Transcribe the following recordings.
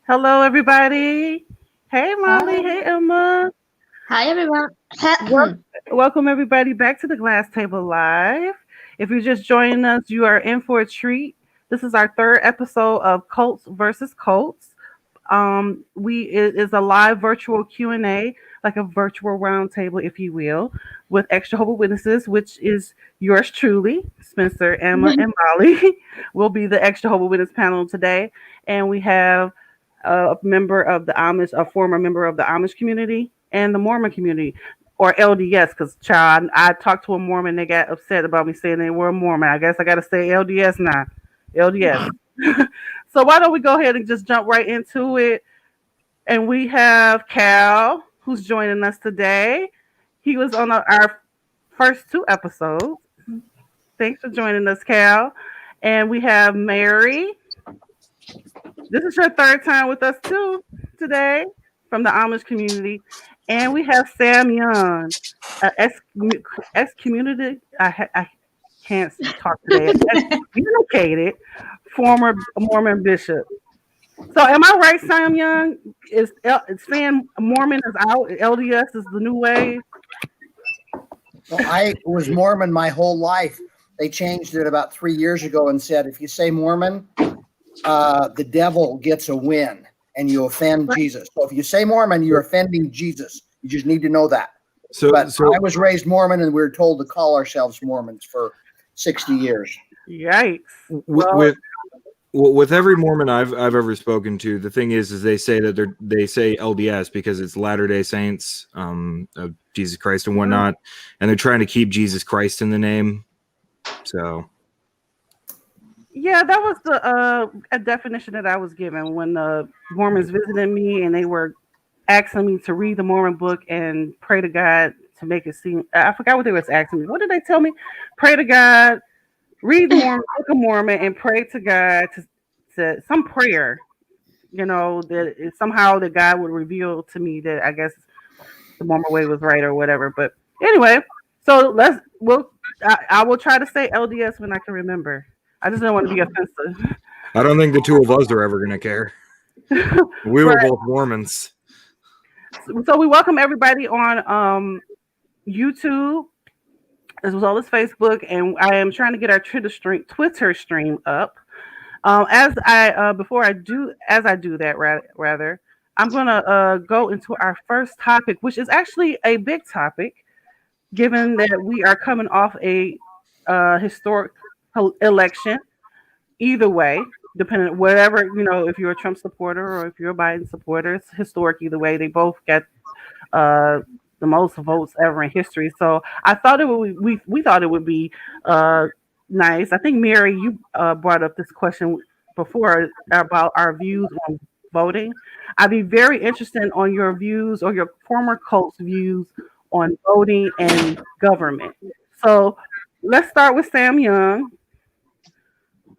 Hello, everybody. Hey, Molly. Hi. Hey, Emma. Hi, everyone. Wel- Welcome, everybody, back to the Glass Table Live. If you're just joining us, you are in for a treat. This is our third episode of Cults versus Cults. It is a live virtual Q&A, like a virtual roundtable, if you will, with ex Jehovah Witnesses, which is yours truly, Spencer, Emma, and Molly. Will be the ex Jehovah Witness panel today, and we have a member of the Amish, a former member of the Amish community and the Mormon community, or LDS. Because child, I talked to a Mormon, they got upset about me saying they were a Mormon. I guess I got to say LDS now, LDS. So why don't we go ahead and just jump right into it? And we have Cal, who's joining us today. He was on our first two episodes. Thanks for joining us, Cal. And we have Mary. This is her third time with us too today from the Amish community. And we have Sam Young, excommunicated. I can't talk today. Excommunicated former Mormon bishop. So am I right, Sam Young? Is saying Mormon is out, LDS is the new way? Well, I was Mormon my whole life. They changed it about 3 years ago and said if you say Mormon, the devil gets a win and you offend Jesus. So if you say Mormon, you're offending Jesus. You just need to know that. But I was raised Mormon and we were told to call ourselves Mormons for 60 years. Yikes. With every Mormon I've ever spoken to, the thing is they say that they say LDS because it's Latter-day Saints of Jesus Christ and whatnot, and they're trying to keep Jesus Christ in the name. So yeah, that was the a definition that I was given when the Mormons visited me and they were asking me to read the Mormon book and pray to God to make it seem. I forgot what they was asking me. What did they tell me? Pray to God, read the Mormon Book of Mormon, and pray to God to some prayer. You know that somehow that God would reveal to me that I guess the Mormon way was right or whatever. But anyway, so I will try to say LDS when I can remember. I just don't want to be offensive. I don't think the two of us are ever going to care. We were both Mormons. So we welcome everybody on YouTube as well as Facebook, and I am trying to get our Twitter stream up. As I do that, rather, I'm gonna go into our first topic, which is actually a big topic, given that we are coming off a historic election. Either way, depending whatever if you're a Trump supporter or if you're a Biden supporter, it's historic either way. They both get uh, the most votes ever in history. So I thought we thought it would be nice. I think Mary, you brought up this question before about our views on voting. I'd be very interested on your views or your former cult's views on voting and government. So let's start with Sam Young.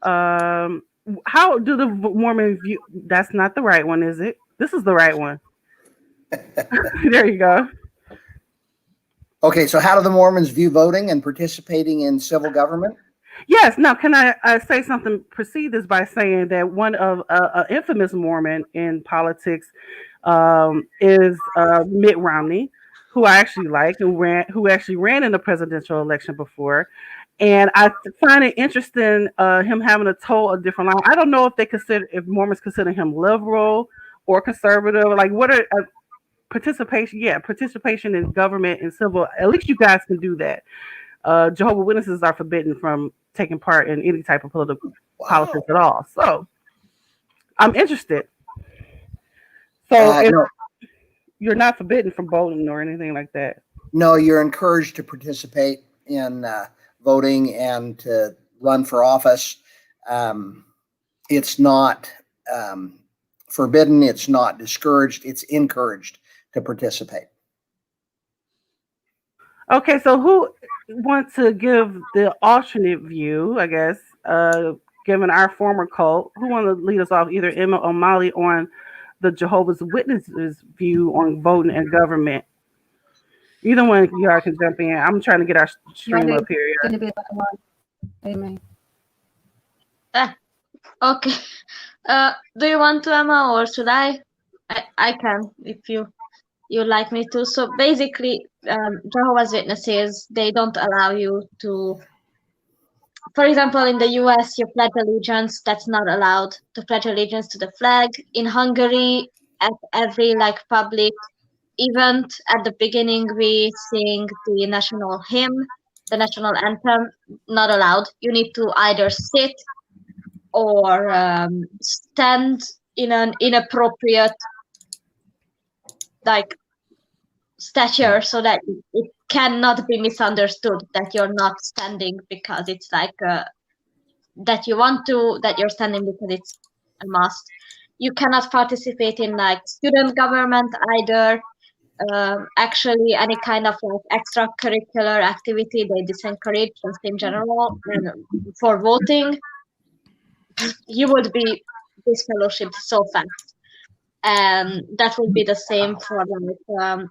How do the Mormon view? That's not the right one, is it? This is the right one. There you go. Okay, so how do the Mormons view voting and participating in civil government? Yes. Now, can I say something? Precede this by saying that one of an infamous Mormon in politics is Mitt Romney, who I actually like, who actually ran in the presidential election before. And I find it interesting him having a different line. I don't know if Mormons consider him liberal or conservative. Like, what are participation? Yeah, participation in government and civil. At least you guys can do that. Jehovah's Witnesses are forbidden from taking part in any type of political politics at all. So I'm interested. So No, you're not forbidden from voting or anything like that. no, you're encouraged to participate in voting and to run for office. It's not forbidden. It's not discouraged. It's encouraged to participate. Okay, so who wants to give the alternate view, I guess, given our former cult? Who want to lead us off, either Emma or Molly, on the Jehovah's Witnesses view on voting and government? Either one of y'all can jump in. I'm trying to get our stream up here. Amen. Okay. Do you want to, Emma, or should I? I can if you like me to. So basically, Jehovah's Witnesses, they don't allow you to, for example, in the US, you pledge allegiance. That's not allowed to pledge allegiance to the flag. In Hungary, at every like public event, at the beginning, we sing the national hymn, the national anthem. Not allowed. You need to either sit or stand in an inappropriate like stature so that it cannot be misunderstood that you're not standing because it's like that you want to, that you're standing because it's a must. You cannot participate in like student government either. Actually, any kind of like extracurricular activity they disencourage just in general. And for voting, you would be disfellowshipped so fast, and that would be the same for like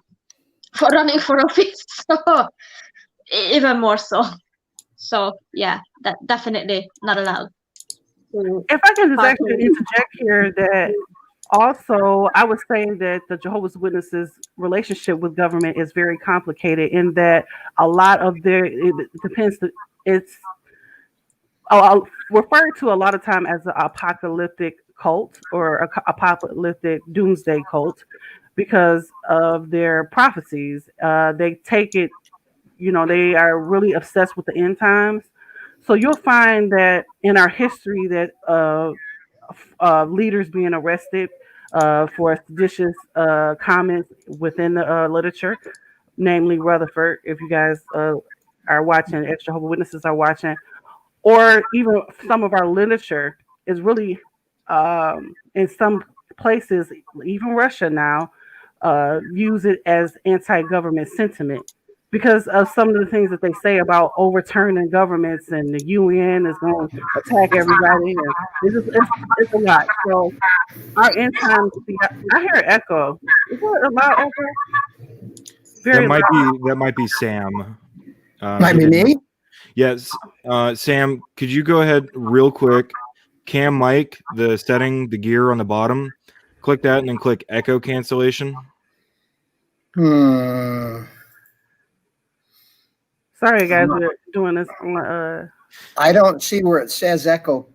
for running for office. So even more so. So yeah, that definitely not allowed. If I can just actually interject here, that also I would say that the Jehovah's Witnesses relationship with government is very complicated in that a lot of their it depends. It's referred to a lot of time as an apocalyptic cult or apocalyptic doomsday cult because of their prophecies. They take it, they are really obsessed with the end times. So you'll find that in our history that leaders being arrested for seditious comments within the literature, namely Rutherford. If you guys are watching, ex Jehovah's Witnesses are watching, or even some of our literature is really in some places, even Russia now, use it as anti-government sentiment because of some of the things that they say about overturning governments and the UN is going to attack everybody. And it's a lot. So our end times, I hear an echo. Is that a loud echo? Very loud. That might be Sam. Might be me. Yes, Sam. Could you go ahead real quick? Cam mic, the setting, the gear on the bottom. Click that and then click echo cancellation. Sorry, guys, we're doing this. I don't see where it says echo.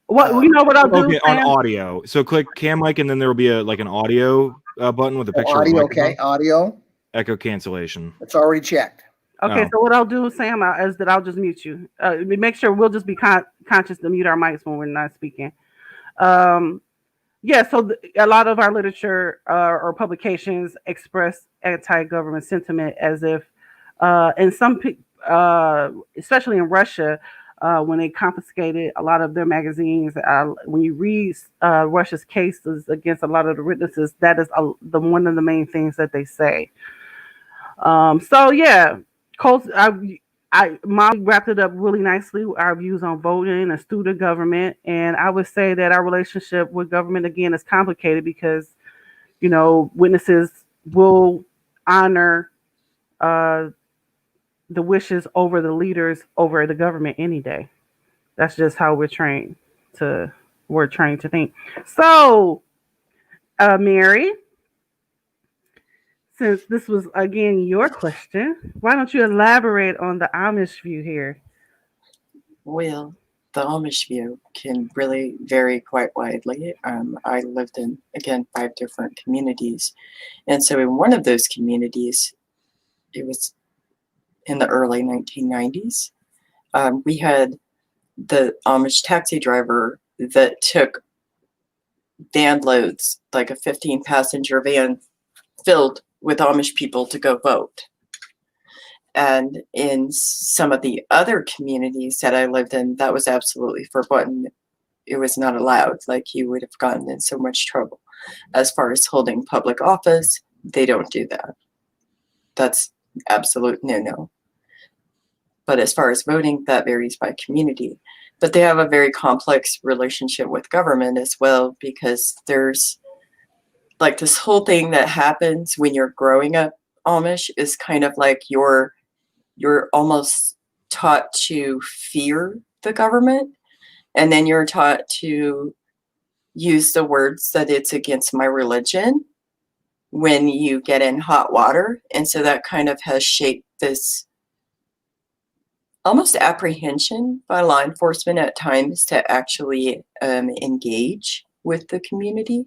What you know what I'll do? Okay, on audio. So click cam mic, and then there will be an audio button with a picture. Audio, of okay. Audio. Echo cancellation. It's already checked. Okay, so what I'll do, Sam, is that I'll just mute you. Make sure we'll just be conscious to mute our mics when we're not speaking. Yeah, so a lot of our literature or publications express anti-government sentiment as if, and some, especially in Russia, when they confiscated a lot of their magazines, when you read Russia's cases against a lot of the witnesses, that is one of the main things that they say. So yeah, cults. Mom wrapped it up really nicely. Our views on voting and student government, and I would say that our relationship with government again is complicated because, witnesses will honor the wishes over the leaders over the government any day. That's just how we're trained to think. So, Mary, since this was again your question, why don't you elaborate on the Amish view here? Well, the Amish view can really vary quite widely. I lived in, again, 5 different communities. And so in one of those communities, it was in the early 1990s, we had the Amish taxi driver that took van loads, like a 15-passenger van filled with Amish people to go vote. And in some of the other communities that I lived in, that was absolutely forbidden. It was not allowed. Like, you would have gotten in so much trouble. As far as holding public office, they don't do that. That's absolute no-no. But as far as voting, that varies by community. But they have a very complex relationship with government as well, because there's like this whole thing that happens when you're growing up Amish is kind of like you're almost taught to fear the government, and then you're taught to use the words that it's against my religion when you get in hot water. And so that kind of has shaped this almost apprehension by law enforcement at times to actually engage with the community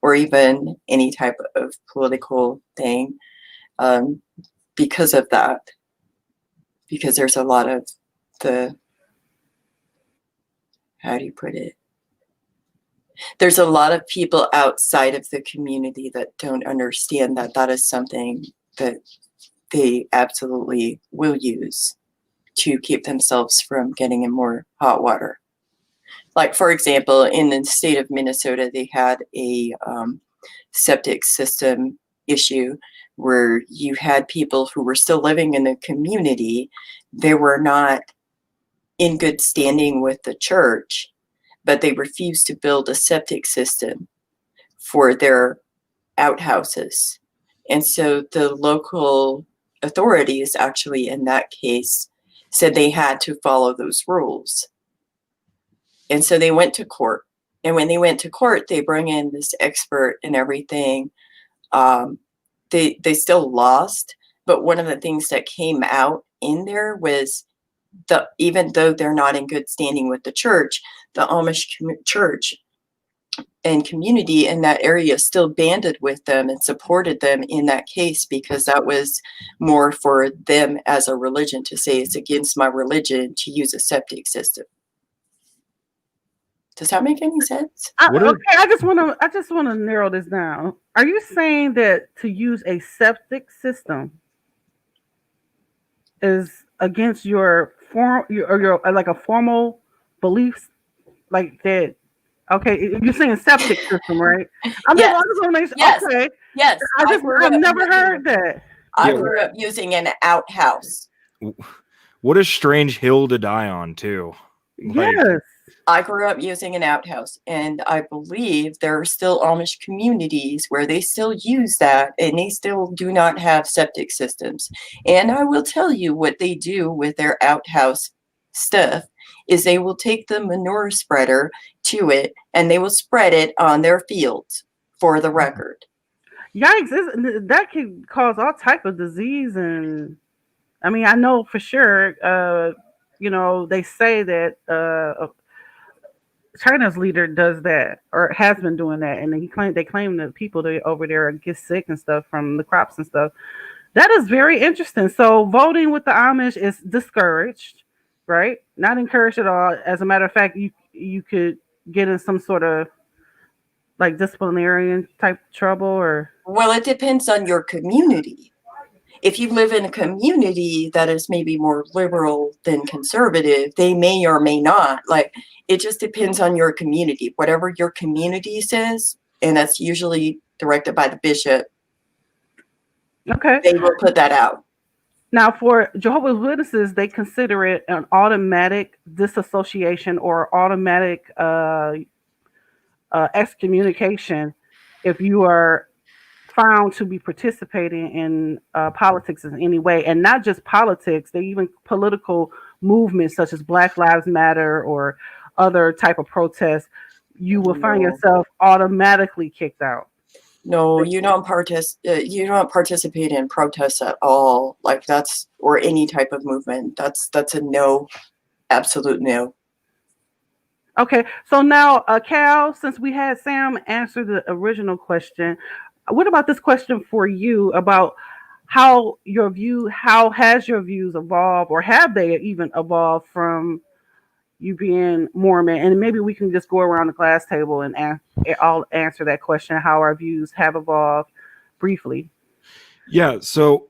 or even any type of political thing because of that. Because there's a lot of how do you put it? There's a lot of people outside of the community that don't understand that that is something that they absolutely will use to keep themselves from getting in more hot water. Like, for example, in the state of Minnesota, they had a septic system issue where you had people who were still living in the community. They were not in good standing with the church, but they refused to build a septic system for their outhouses. And so the local authorities actually in that case said they had to follow those rules. And so they went to court. And when they went to court, they bring in this expert and everything. They still lost, but one of the things that came out in there was even though they're not in good standing with the church, the Amish church and community in that area still banded with them and supported them in that case, because that was more for them as a religion to say it's against my religion to use a septic system. Does that make any sense? Okay, I just want to narrow this down. Are you saying that to use a septic system is against your like a formal beliefs like that? Okay, you're saying septic system, right? Yes. Yes. Okay. Yes. I've never heard that. I grew up using an outhouse. What a strange hill to die on, too. Yes. I grew up using an outhouse, and I believe there are still Amish communities where they still use that, and they still do not have septic systems. And I will tell you what they do with their outhouse stuff is they will take the manure spreader to it, and they will spread it on their fields, for the record. Yikes, that can cause all type of disease. And I mean, I know for sure, they say that China's leader does that or has been doing that, and they claim that people over there get sick and stuff from the crops and stuff. That is very interesting. So voting with the Amish is discouraged, right? Not encouraged at all. As a matter of fact, you could get in some sort of like disciplinarian type trouble, or well, it depends on your community. If you live in a community that is maybe more liberal than conservative, they may or may not. Like, it just depends on your community. Whatever your community says, and that's usually directed by the bishop, okay, they will put that out. Now, for Jehovah's Witnesses, they consider it an automatic disassociation or automatic excommunication if you are found to be participating in politics in any way, and not just politics. They even political movements such as Black Lives Matter or other type of protests. You will find yourself automatically kicked out. No, you don't participate in protests at all. Like that's or any type of movement. That's a no, absolute no. Okay, so now, Cal, since we had Sam answer the original question, what about this question for you about how has your views evolved, or have they even evolved from you being Mormon? And maybe we can just go around the glass table and I'll answer that question, how our views have evolved briefly. Yeah, so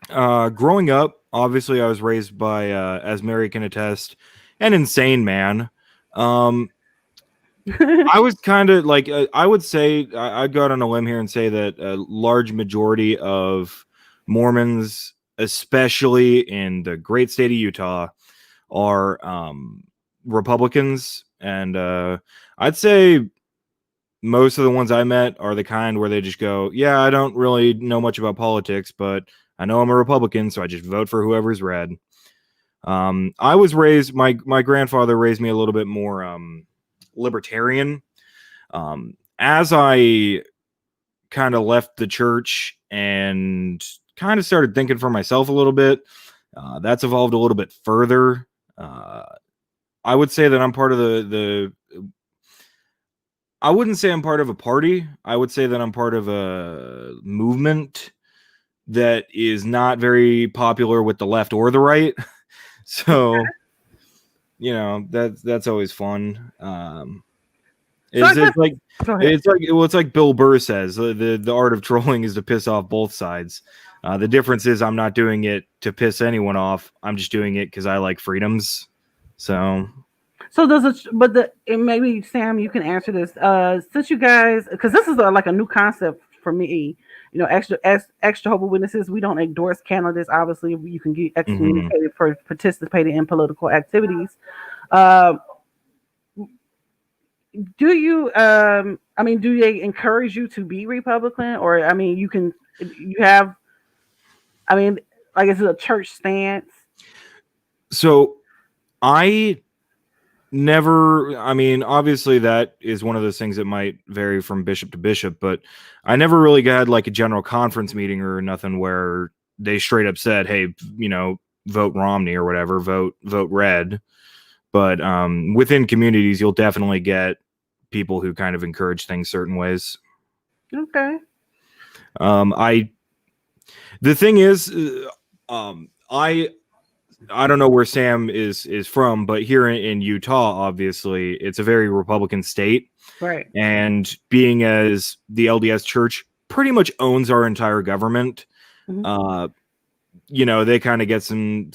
growing up, obviously I was raised by, as Mary can attest, an insane man. I was kind of like, I would say, I'd go out on a limb here and say that a large majority of Mormons, especially in the great state of Utah, are Republicans. And I'd say most of the ones I met are the kind where they just go, yeah, I don't really know much about politics, but I know I'm a Republican, so I just vote for whoever's red. I was raised, my grandfather raised me a little bit more libertarian. As I kind of left the church and kind of started thinking for myself a little bit, that's evolved a little bit further. I would say that I'm part of I wouldn't say I'm part of a party. I would say that I'm part of a movement that is not very popular with the left or the right. So, that's always fun. It's like Bill Burr says, the art of trolling is to piss off both sides. The difference is I'm not doing it to piss anyone off. I'm just doing it because I like freedoms. So maybe Sam, you can answer this. Since you guys, because this is like a new concept for me. Ex Jehovah's Witnesses, we don't endorse candidates. Obviously, you can get excommunicated for participating in political activities. Do you? Do they encourage you to be Republican, or is it a church stance? So I never, obviously that is one of those things that might vary from bishop to bishop, but I never really got like a general conference meeting or nothing where they straight up said, hey, vote Romney or whatever, vote red. But within communities, you'll definitely get people who kind of encourage things certain ways. Okay. The thing is, I don't know where Sam is from, but here in Utah, obviously, it's a very Republican state. Right. And being as the LDS Church pretty much owns our entire government, they kind of get some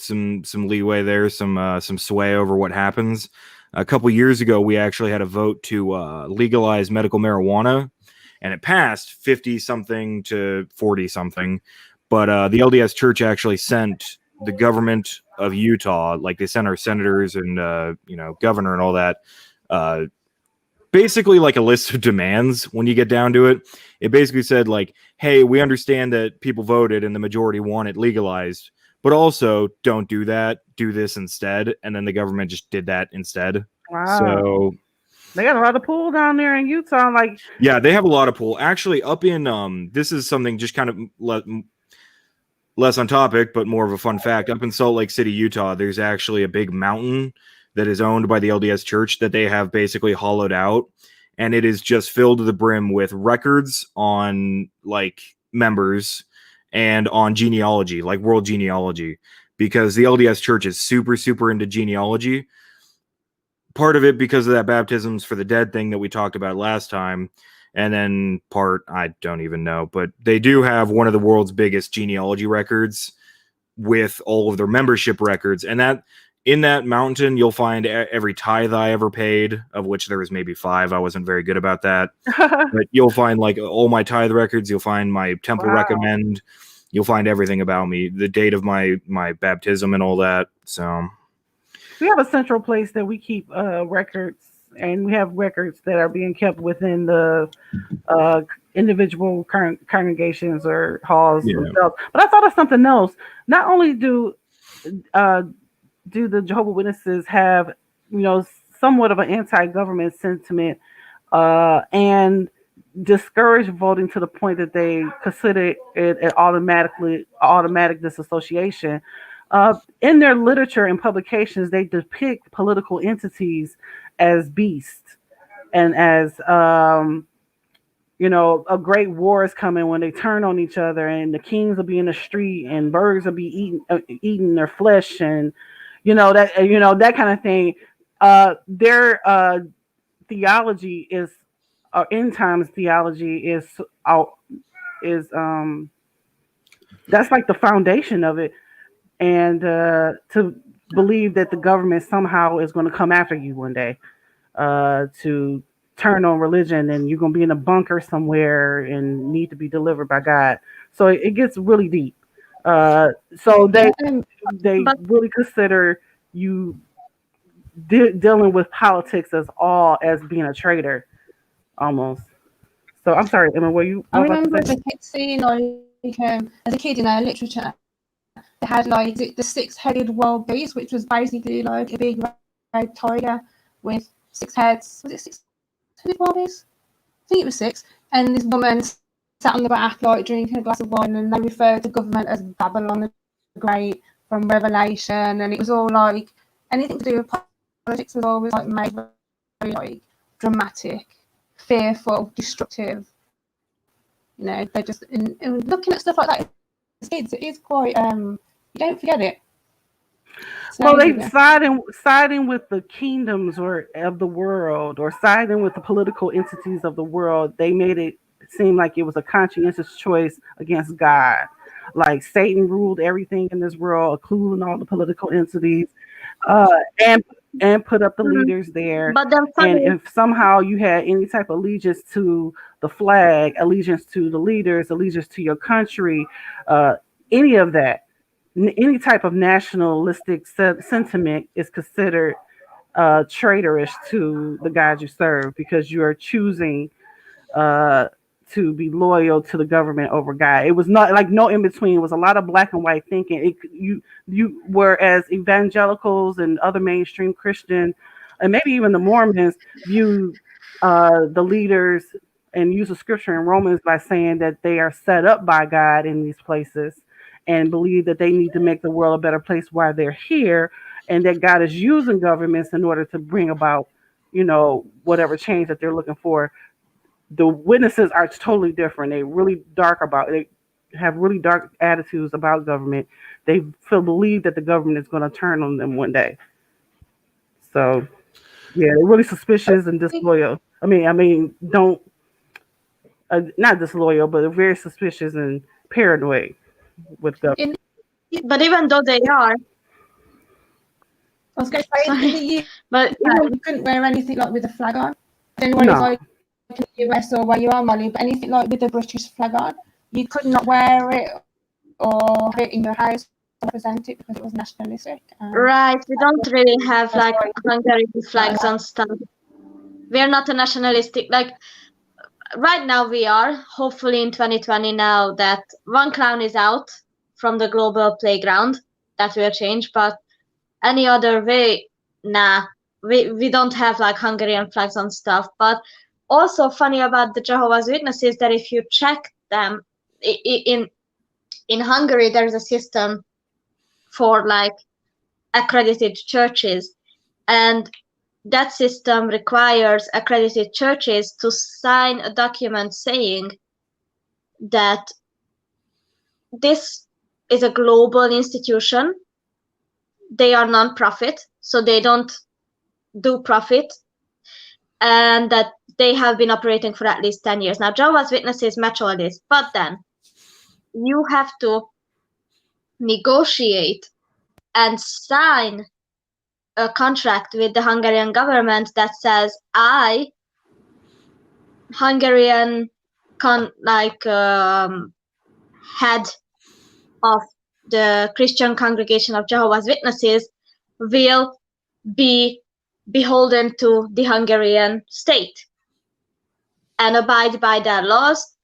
leeway there, some sway over what happens. A couple years ago, we actually had a vote to legalize medical marijuana, and it passed 50-something to 40-something. But the LDS Church actually sent the government of Utah, like they sent our senators and governor and all that, basically like a list of demands. When you get down to it, it basically said like, hey, we understand that people voted and the majority want it legalized, but also don't do that, do this instead. And then the government just did that instead. Wow. So they got a lot of pull down there in Utah. Yeah, they have a lot of pull. Actually, up in this is something just kind of less on topic, but more of a fun fact. Up in Salt Lake City, Utah, there's actually a big mountain that is owned by the LDS Church that they have basically hollowed out, and it is just filled to the brim with records on like members and on genealogy, like world genealogy, because the LDS Church is super, super into genealogy. Part of it because of that baptisms for the dead thing that we talked about last time. And then part, I don't even know, but they do have one of the world's biggest genealogy records with all of their membership records. And that in that mountain, you'll find every tithe I ever paid, of which there was maybe 5. I wasn't very good about that. But you'll find like all my tithe records. You'll find my temple recommend. You'll find everything about me, the date of my baptism and all that. So we have a central place that we keep records. And we have records that are being kept within the individual congregations or halls themselves. But I thought of something else. Not only do the Jehovah's Witnesses have, somewhat of an anti-government sentiment and discourage voting to the point that they consider it an automatic disassociation. In their literature and publications, they depict political entities as beasts and as a great war is coming when they turn on each other, and the kings will be in the street and birds will be eating their flesh, and that kind of thing. Their theology is end times theology is that's like the foundation of it, and to believe that the government somehow is going to come after you one day to turn on religion, and you're going to be in a bunker somewhere and need to be delivered by God. So it gets really deep. So they really consider you dealing with politics as being a traitor, almost. So I'm sorry, Emma, were you? I remember seeing as a kid in our literature, they had the 6-headed world beast, which was basically like a big red tiger with 6 heads. Was it 6 bodies? I think it was 6. And this woman sat on the back, like drinking a glass of wine, and they referred to government as Babylon the Great from Revelation, and it was all like anything to do with politics was always like made very like dramatic, fearful, destructive. You know, they just and looking at stuff like that as kids, it is quite you don't forget it. Well, they siding with the kingdoms or of the world, or siding with the political entities of the world. They made it seem like it was a conscientious choice against God. Like Satan ruled everything in this world, including all the political entities, uh, and put up the leaders there. But then And funny, if somehow you had any type of allegiance to the flag, allegiance to the leaders, allegiance to your country, any of that, any type of nationalistic sentiment is considered traitorous to the God you serve, because you are choosing uh, to be loyal to the government over God. It was not like no in between. It was a lot of black and white thinking. You whereas evangelicals and other mainstream Christian, and maybe even the Mormons, view the leaders and use the scripture in Romans by saying that they are set up by God in these places, and believe that they need to make the world a better place while they're here, and that God is using governments in order to bring about, whatever change that they're looking for. The witnesses are totally different. They have really dark attitudes about government. They believe that the government is going to turn on them one day. So yeah, they're really suspicious and disloyal. Don't not disloyal, but they're very suspicious and paranoid with government. but even though they are, I was going to say in the UK, but you couldn't wear anything like with a flag on. I don't know what it's like in the US or where you are, Molly, but anything like with the British flag on, you could not wear it or have it in your house or present it because it was nationalistic. right, we don't really have like Hungarian flags and stuff. We are not a nationalistic, like right now we are, hopefully in 2020, now that one clown is out from the global playground, that will change, but any other way, nah, we don't have like Hungarian flags and stuff. But also funny about the Jehovah's Witnesses that if you check them in Hungary, there's a system for like accredited churches, and that system requires accredited churches to sign a document saying that this is a global institution. They are non-profit, so they don't do profit, and that they have been operating for at least 10 years. Now, Jehovah's Witnesses match all this, but then you have to negotiate and sign a contract with the Hungarian government that says, I, Hungarian head of the Christian congregation of Jehovah's Witnesses, will be beholden to the Hungarian state and abide by their laws.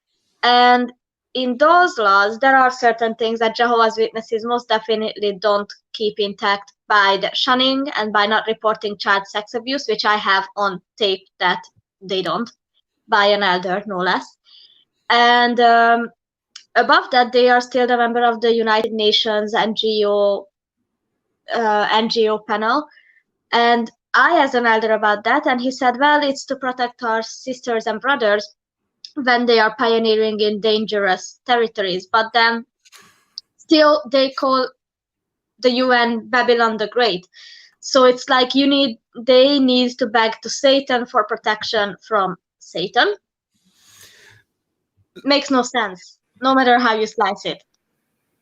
And in those laws, there are certain things that Jehovah's Witnesses most definitely don't keep intact, by the shunning and by not reporting child sex abuse, which I have on tape that they don't, by an elder, no less. And above that, they are still a member of the United Nations NGO panel. And I asked an elder about that, and he said, well, it's to protect our sisters and brothers when they are pioneering in dangerous territories. But then still they call the UN Babylon the Great. So it's like they need to beg to Satan for protection from Satan. Makes no sense, no matter how you slice it.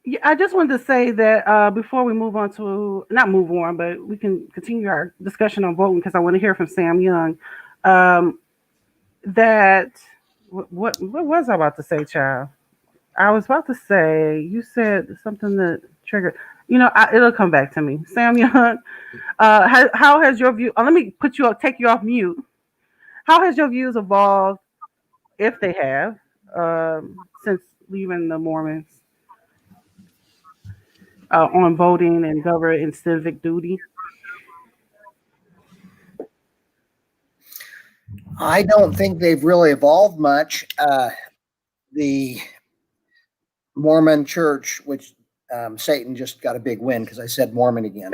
Yeah, I just wanted to say that before we move on to, not move on, but we can continue our discussion on voting, because I want to hear from Sam Young. That what was I about to say, child? I was about to say, you said something that triggered. It'll come back to me. Sam Young, how has your view? Let me take you off mute. How has your views evolved, if they have, since leaving the Mormons? On voting and government and civic duty? I don't think they've really evolved much. The Mormon Church, which Satan just got a big win because I said Mormon again.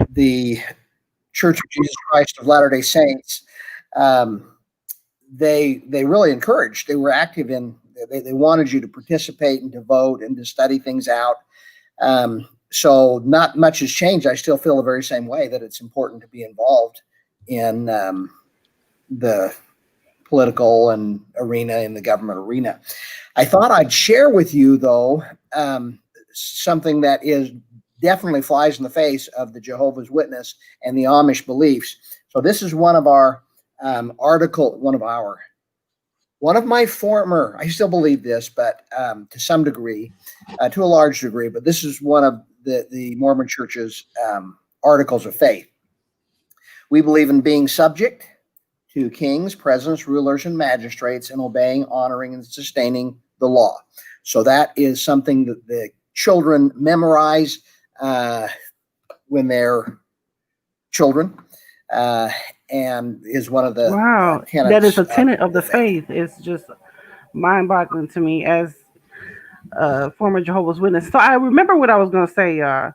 The Church of Jesus Christ of Latter-day Saints, they really encouraged. They were active in. They wanted you to participate and to vote and to study things out. So not much has changed. I still feel the very same way that it's important to be involved in the political and arena, in the government arena. I thought I'd share with you, though, something that is definitely flies in the face of the Jehovah's Witness and the Amish beliefs. So this is one of our one of my former, I still believe this, but to some degree, to a large degree, but this is one of the Mormon Church's articles of faith. We believe in being subject to kings, presidents, rulers, and magistrates, and obeying, honoring, and sustaining the law. So that is something that the children memorize when they're children, and is one of the Wow, tenets that is a tenet of the faith. It's just mind-boggling to me as a former Jehovah's Witness. So I remember what I was going to say, y'all.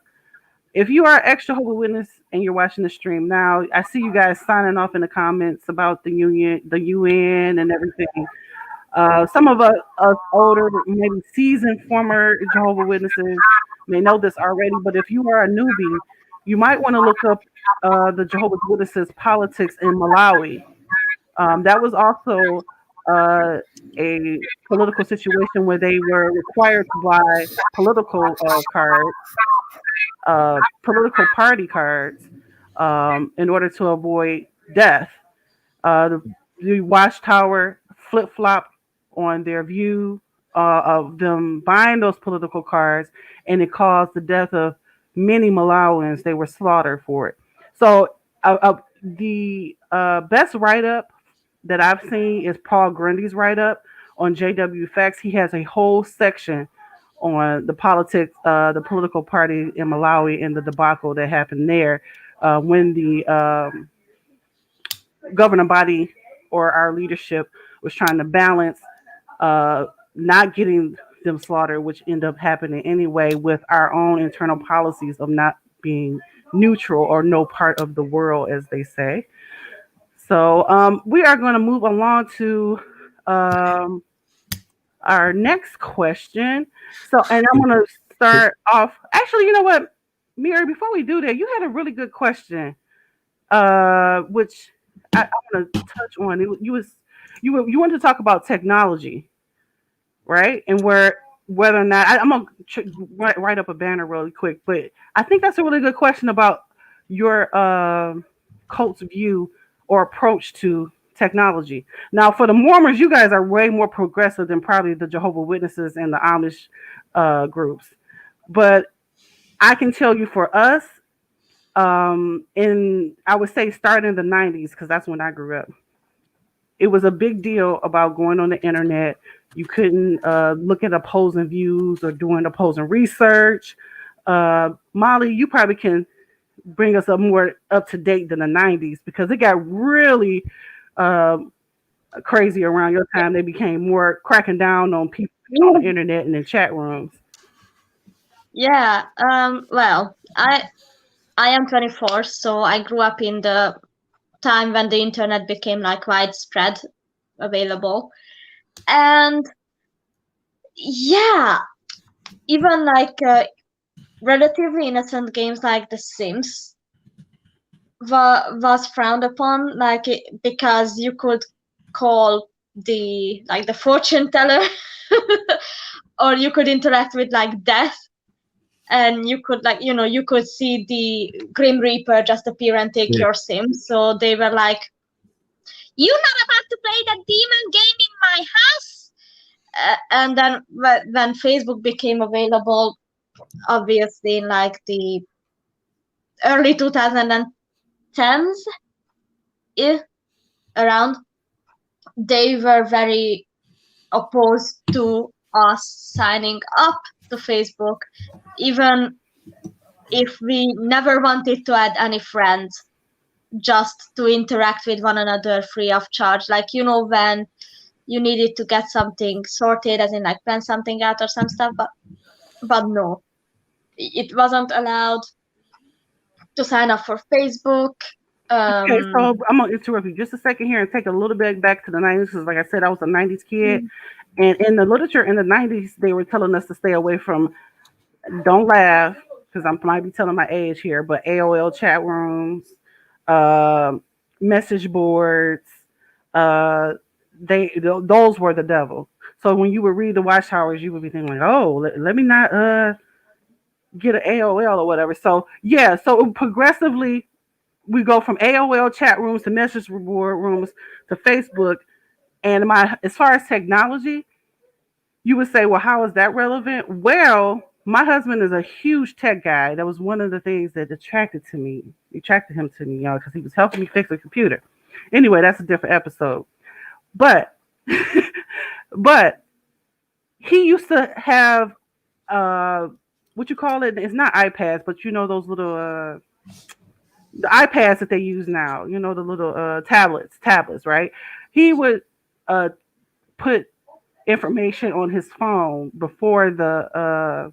If you are ex-Jehovah's Witness and you're watching the stream now, I see you guys signing off in the comments about the UN, and everything. Some of us older, maybe seasoned former Jehovah's Witnesses may know this already, but if you are a newbie, you might want to look up the Jehovah's Witnesses politics in Malawi. That was also a political situation where they were required to buy political cards, political party cards, in order to avoid death. The watchtower flip-flopped on their view of them buying those political cards, and it caused the death of many Malawians. They were slaughtered for it. So the best write-up that I've seen is Paul Grundy's write-up on JW Facts. He has a whole section on the politics, the political party in Malawi, and the debacle that happened there when the governing body or our leadership was trying to balance not getting them slaughtered, which ended up happening anyway, with our own internal policies of not being neutral or no part of the world, as they say. So we are going to move along to our next question. So, and I'm going to start off. Actually, you know what, Mary? Before we do that, you had a really good question, which I want to touch on. You wanted to talk about technology, right? And whether or not I'm gonna write up a banner really quick, but I think that's a really good question about your cult's view or approach to technology. Now, for the Mormons, you guys are way more progressive than probably the Jehovah's Witnesses and the Amish groups. But I can tell you, for us, in I would say starting in the 90s, because that's when I grew up, it was a big deal about going on the internet. You couldn't look at opposing views or doing opposing research. Molly, you probably can bring us up more up to date than the 90s, because it got really crazy around your time. They became more cracking down on people on the internet and in chat rooms. Yeah. Well, I am 24, so I grew up in the time when the internet became like widespread available. And yeah, even like relatively innocent games like The Sims was frowned upon, like because you could call the fortune teller or you could interact with like death, and you could you could see the Grim Reaper just appear and take your sim. So they were like, "You're not about to play that demon game in my house." And then when Facebook became available, obviously in like the early 2010s, around, they were very opposed to us signing up to Facebook, even if we never wanted to add any friends. just to interact with one another free of charge. Like, when you needed to get something sorted, as in like plan something out or some stuff, but no, it wasn't allowed to sign up for Facebook. Okay, so I'm gonna interrupt you just a second here and take a little bit back to the 90s because, like I said, I was a 90s kid, and in the literature in the 90s, they were telling us to stay away from. Don't laugh because I might be telling my age here, but AOL chat rooms, uh, message boards, uh, those were the devil. So when you would read the Watchtowers, you would be thinking like, "Oh, let me not get an AOL or whatever." So yeah, so progressively we go from AOL chat rooms to message board rooms to Facebook. And as far as technology, you would say, well, how is that relevant? Well, my husband is a huge tech guy. That was one of the things that attracted him to me, because he was helping me fix a computer. Anyway, that's a different episode. But but he used to have what you call it? It's not iPads, but those little the iPads that they use now, the little tablets, right? He would put information on his phone before the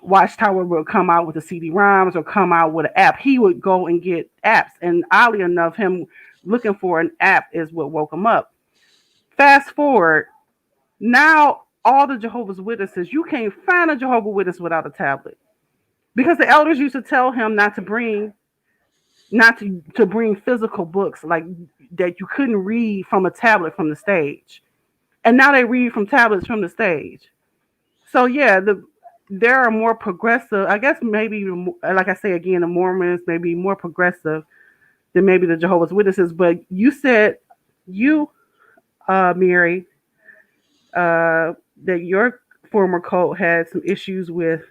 Watchtower would come out with the CD-ROMs or come out with an app. He would go and get apps, and oddly enough, him looking for an app is what woke him up. Fast forward, now all the Jehovah's Witnesses, you can't find a Jehovah's Witness without a tablet, because the elders used to tell him not to bring physical books, like that you couldn't read from a tablet from the stage. And now they read from tablets from the stage. So yeah, there are more progressive. I guess maybe, like I say again, the Mormons may be more progressive than maybe the Jehovah's Witnesses. But you said Mary, that your former cult had some issues with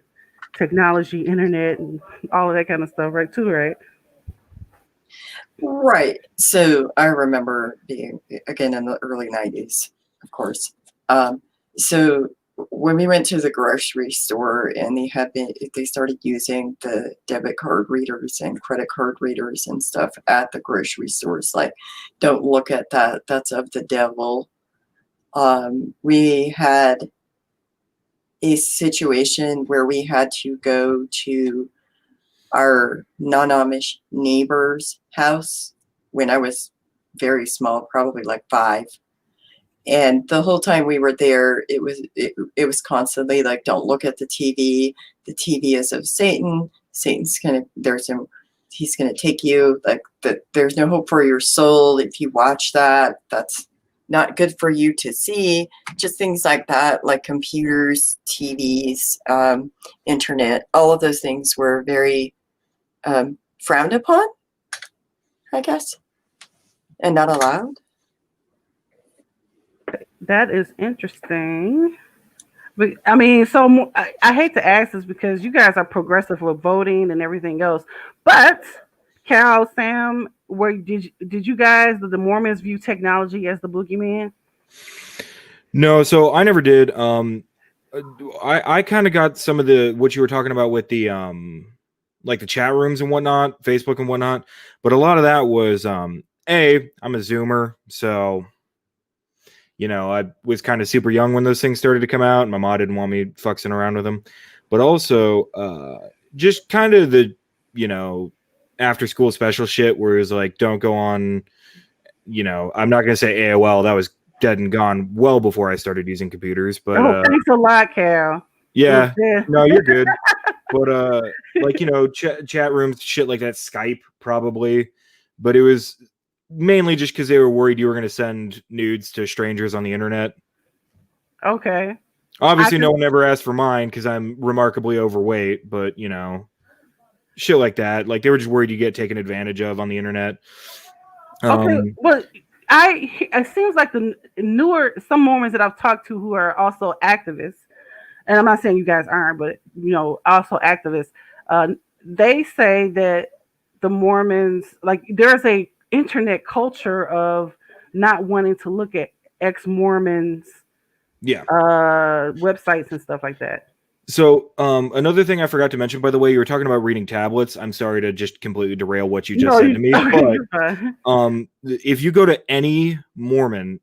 technology, internet, and all of that kind of stuff, right? Too, right? Right. So I remember being, again, in the early 90s, of course. So when we went to the grocery store and they started using the debit card readers and credit card readers and stuff at the grocery stores, like, don't look at that. That's of the devil. We had a situation where we had to go to our non-Amish neighbor's house when I was very small, probably like 5. And the whole time we were there, it was constantly like, don't look at the TV. The TV is of Satan. He's gonna take you. Like, there's no hope for your soul if you watch that. That's not good for you to see. Just things like that, like computers, TVs, internet. All of those things were very frowned upon, I guess, and not allowed. That is interesting. But I mean, so I hate to ask this because you guys are progressive with voting and everything else. But Cal, Sam, did you guys, the Mormons, view technology as the boogeyman? No, so I never did. I kind of got some of what you were talking about with the like the chat rooms and whatnot, Facebook and whatnot. But a lot of that was I'm a Zoomer, so I was kind of super young when those things started to come out, and my mom didn't want me fucking around with them. But also, just kind of the after school special shit where it was like, don't go on. I'm not gonna say AOL. That was dead and gone well before I started using computers. But thanks a lot, Cal. Yeah, no, you're good. But like chat rooms, shit like that, Skype probably. But it was mainly just because they were worried you were going to send nudes to strangers on the internet. Okay. Obviously, no one ever asked for mine because I'm remarkably overweight. But shit like that. Like, they were just worried you get taken advantage of on the internet. Okay. Well, it seems like some Mormons that I've talked to who are also activists, and I'm not saying you guys aren't, but also activists. They say that the Mormons, like, there's a internet culture of not wanting to look at ex-Mormons, websites and stuff like that. So, another thing I forgot to mention, by the way, you were talking about reading tablets. I'm sorry to just completely derail what you just said to me, but if you go to any Mormon,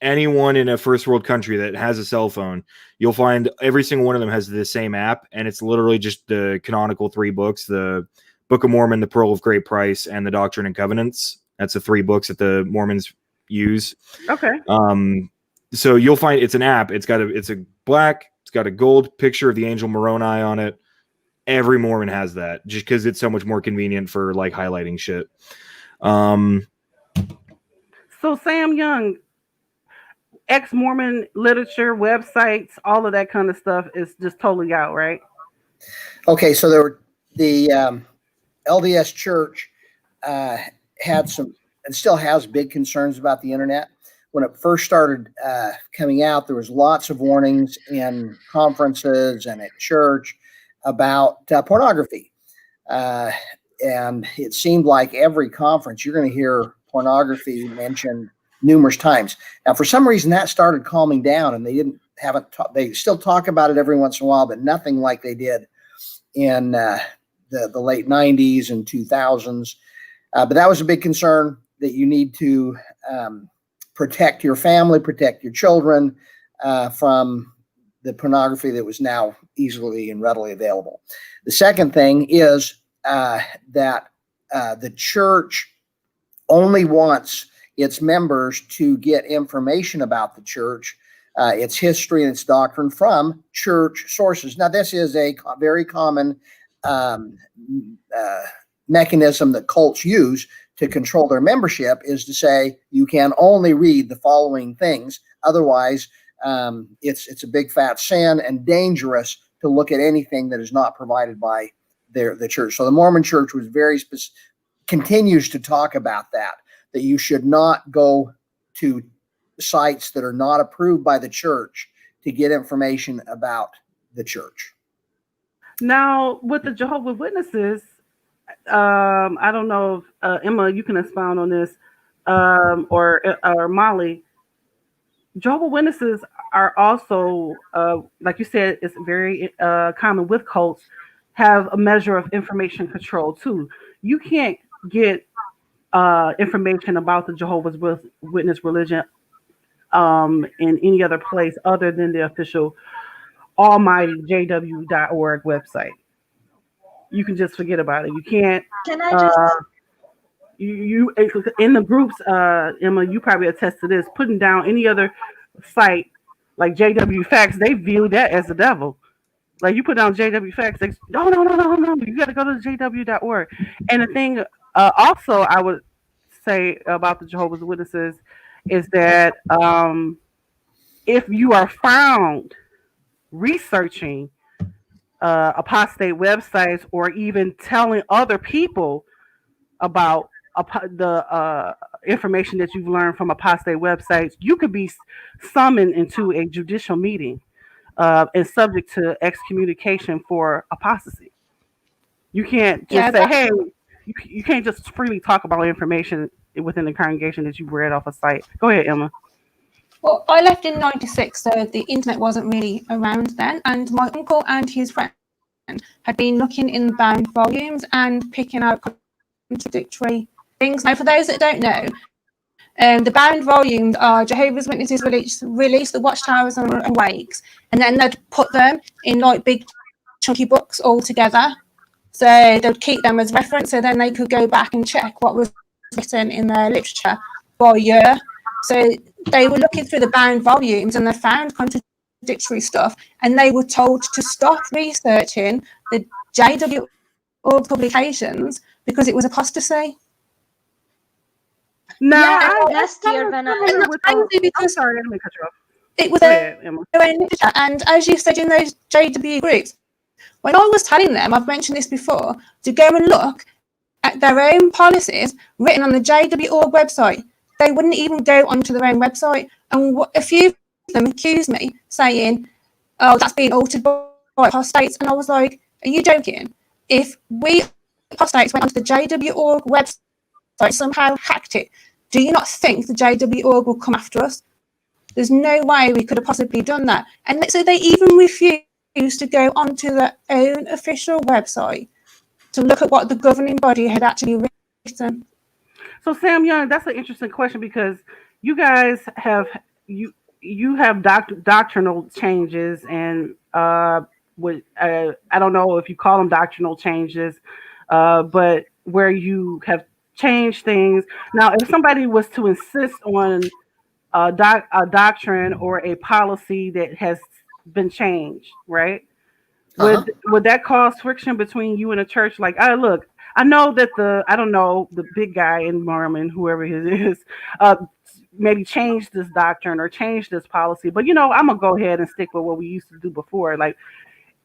anyone in a first world country that has a cell phone, you'll find every single one of them has the same app, and it's literally just the canonical 3 books: the Book of Mormon, the Pearl of Great Price, and the Doctrine and Covenants. That's the 3 books that the Mormons use. Okay. So you'll find it's an app. It's a black. It's got a gold picture of the angel Moroni on it. Every Mormon has that, just because it's so much more convenient for like highlighting shit. So Sam Young, ex-Mormon literature, websites, all of that kind of stuff is just totally out, right? Okay, so the LDS Church had some, and still has, big concerns about the internet. When it first started coming out, there was lots of warnings in conferences and at church about pornography. And it seemed like every conference you're going to hear pornography mentioned numerous times. Now, for some reason, that started calming down, and they still talk about it every once in a while, but nothing like they did in the late 90s and 2000s. But that was a big concern, that you need to protect your family, protect your children from the pornography that was now easily and readily available. The second thing is that the church only wants its members to get information about the church, its history and its doctrine from church sources. Now, this is a very common mechanism that cults use to control their membership, is to say you can only read the following things. Otherwise, it's a big fat sin and dangerous to look at anything that is not provided by the church. So the Mormon Church was continues to talk about that you should not go to sites that are not approved by the church to get information about the church. Now, with the Jehovah's Witnesses, I don't know if Emma, you can expound on this, or Molly. Jehovah's Witnesses are also, like you said, it's very common with cults, have a measure of information control too. You can't get information about the Jehovah's Witness religion in any other place other than the official almighty JW.org website. You can just forget about it. You can't. Can I just? You in the groups, Emma, you probably attest to this. Putting down any other site like JW Facts, they view that as the devil. Like you put down JW Facts, they no. You got to go to JW.org. And the thing, also, I would say about the Jehovah's Witnesses is that if you are found researching apostate websites or even telling other people about the information that you've learned from apostate websites, you could be summoned into a judicial meeting and subject to excommunication for apostasy. You can't just say, hey, you can't just freely talk about information within the congregation that you read off a site. Go ahead, Emma. Well, I left in '96, so the internet wasn't really around then, and my uncle and his friend had been looking in bound volumes and picking out contradictory things. Now, for those that don't know, the bound volumes are Jehovah's Witnesses release the Watchtowers and Wakes, and then they'd put them in like big chunky books all together. So they'd keep them as reference, so then they could go back and check what was written in their literature by year. So they were looking through the bound volumes and they found contradictory stuff, and they were told to stop researching the JW publications because it was apostasy. No, last year when I'm sorry, let me cut you off. It was and as you said in those JW groups, when I was telling them, I've mentioned this before, to go and look at their own policies written on the JW.org website, they wouldn't even go onto their own website. And a few of them accused me, saying, oh, that's being altered by apostates. And I was like, are you joking? If we apostates went onto the JW.org website, somehow hacked it, do you not think the JW.org will come after us? There's no way we could have possibly done that. And so they even refused to go onto their own official website to look at what the governing body had actually written. So Sam Young, that's an interesting question because you guys have you have doctrinal changes and I don't know if you call them doctrinal changes, but where you have changed things. Now, if somebody was to insist on a doctrine or a policy that has been changed, right? Would that cause friction between you and the church? Like, look, I know that I don't know, the big guy in Mormon, whoever he is, maybe change this doctrine or change this policy, but I'm gonna go ahead and stick with what we used to do before. Like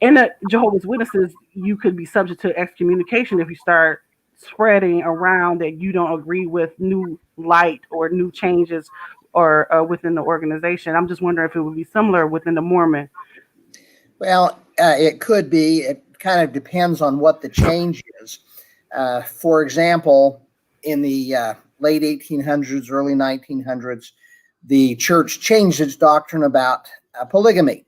in the Jehovah's Witnesses, you could be subject to excommunication if you start spreading around that you don't agree with new light or new changes or within the organization. I'm just wondering if it would be similar within the Mormon. Well, it could be. It kind of depends on what the change is. For example, in the late 1800s, early 1900s, the church changed its doctrine about polygamy.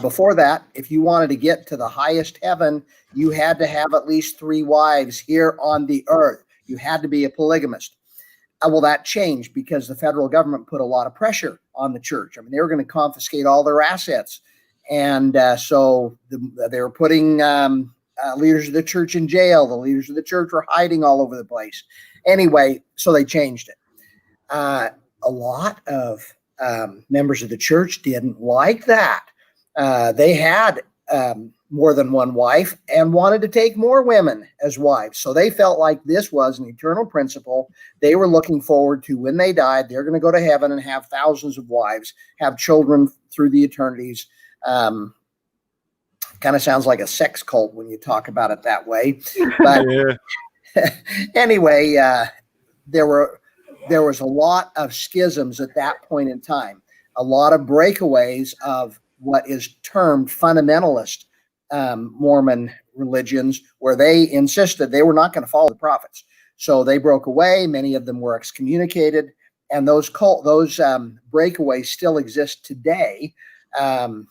Before that, if you wanted to get to the highest heaven, you had to have at least 3 wives here on the earth. You had to be a polygamist. Well, that changed because the federal government put a lot of pressure on the church. I mean, they were going to confiscate all their assets. And so they were putting leaders of the church in jail. The leaders of the church were hiding all over the place. Anyway, so they changed it. A lot of members of the church didn't like that. They had more than one wife and wanted to take more women as wives. So they felt like this was an eternal principle. They were looking forward to when they died, they're going to go to heaven and have thousands of wives, have children through the eternities. Kind of sounds like a sex cult when you talk about it that way. But anyway, there was a lot of schisms at that point in time, a lot of breakaways of what is termed fundamentalist Mormon religions, where they insisted they were not going to follow the prophets. So they broke away. Many of them were excommunicated, and those breakaways still exist today. And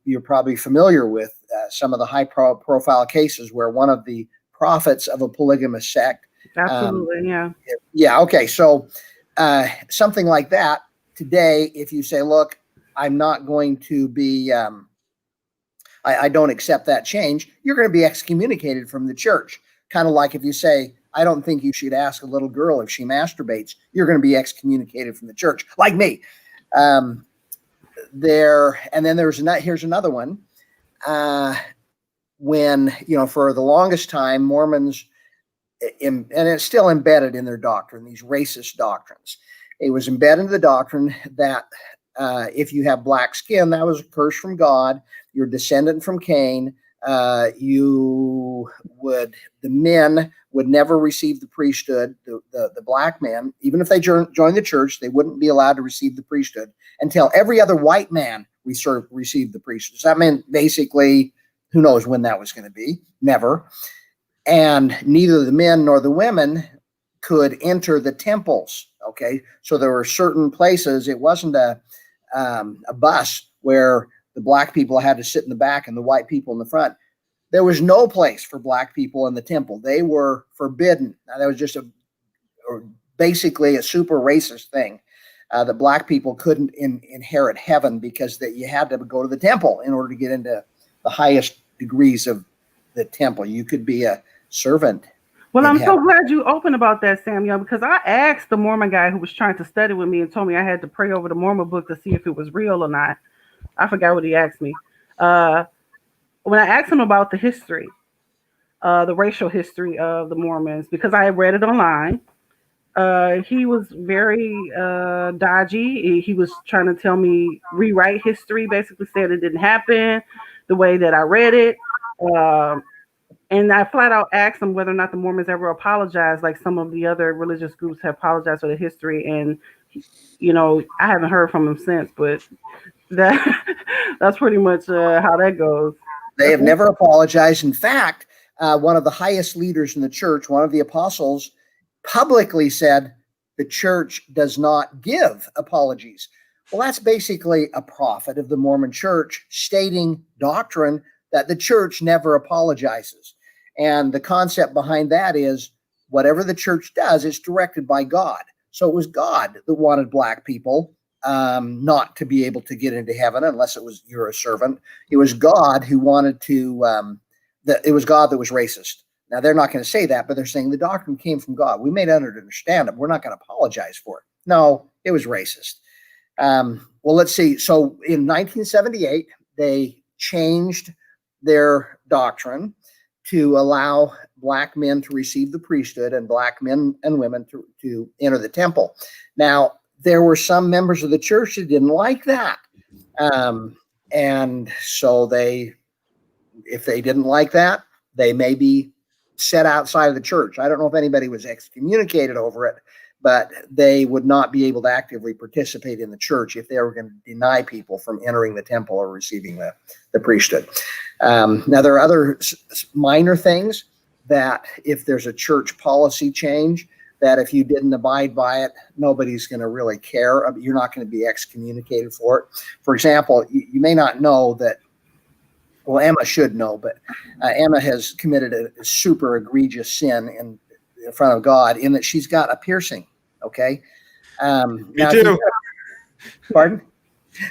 you're probably familiar with some of the high-profile cases where one of the prophets of a polygamous sect. Absolutely, yeah. Yeah, okay. So something like that today, if you say, look, I'm not going to be, I don't accept that change, you're going to be excommunicated from the church. Kind of like if you say, I don't think you should ask a little girl if she masturbates, you're going to be excommunicated from the church, like me. And then here's another one. When, for the longest time, Mormons, and it's still embedded in their doctrine, these racist doctrines. It was embedded in the doctrine that if you have black skin, that was a curse from God. You're descendant from Cain. The men would never receive the priesthood. The black men, even if they joined the church, they wouldn't be allowed to receive the priesthood until every other white man received the priesthood. So that meant basically, who knows when that was going to be? Never. And neither the men nor the women could enter the temples. Okay, so there were certain places. It wasn't a bus where the black people had to sit in the back and the white people in the front. There was no place for black people in the temple. They were forbidden. Now, that was just basically a super racist thing. The black people couldn't inherit heaven because you had to go to the temple in order to get into the highest degrees of the temple. You could be a servant. Well, I'm so glad you opened about that, Samuel, because I asked the Mormon guy who was trying to study with me and told me I had to pray over the Mormon book to see if it was real or not. I forgot what he asked me. When I asked him about the history, the racial history of the Mormons, because I had read it online, he was very dodgy. He was trying to tell me rewrite history, basically said it didn't happen the way that I read it. And I flat out asked him whether or not the Mormons ever apologized, like some of the other religious groups have apologized for the history. And, I haven't heard from him since, but that's pretty much how that goes. They have never apologized. In fact, one of the highest leaders in the church, one of the apostles, publicly said the church does not give apologies. Well, that's basically a prophet of the Mormon Church stating doctrine that the church never apologizes. And the concept behind that is whatever the church does, it's directed by God. So it was God that wanted black people not to be able to get into heaven unless it was you're a servant. It was God who wanted to, it was God that was racist. Now, they're not going to say that, but they're saying the doctrine came from God. We may not understand it. We're not going to apologize for it. No, it was racist. Well, let's see. So in 1978, they changed their doctrine to allow black men to receive the priesthood and black men and women to enter the temple. Now, there were some members of the church that didn't like that. And so if they didn't like that, they may be set outside of the church. I don't know if anybody was excommunicated over it, but they would not be able to actively participate in the church if they were going to deny people from entering the temple or receiving the priesthood. Now, there are other minor things that if there's a church policy change, that if you didn't abide by it, nobody's going to really care. You're not going to be excommunicated for it. For example, you may not know that, well, Emma should know, but Emma has committed a super egregious sin in front of God in that she's got a piercing. Okay. Me too. Pardon?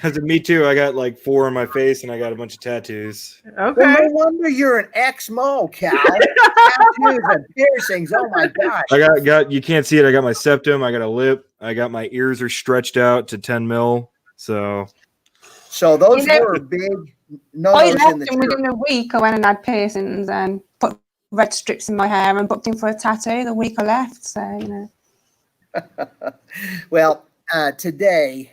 I said, me too. I got like 4 on my face and I got a bunch of tattoos. Okay. Well, no wonder you're an ex-mo, Cal. Tattoos and piercings. Oh my gosh. I got you can't see it. I got my septum. I got a lip. I got my ears are stretched out to 10 mil. So those were big I no-nos in left the him church. within a week. I went and had piercings and put red strips in my hair and booked him for a tattoo the week I left. So, you know. Well, today,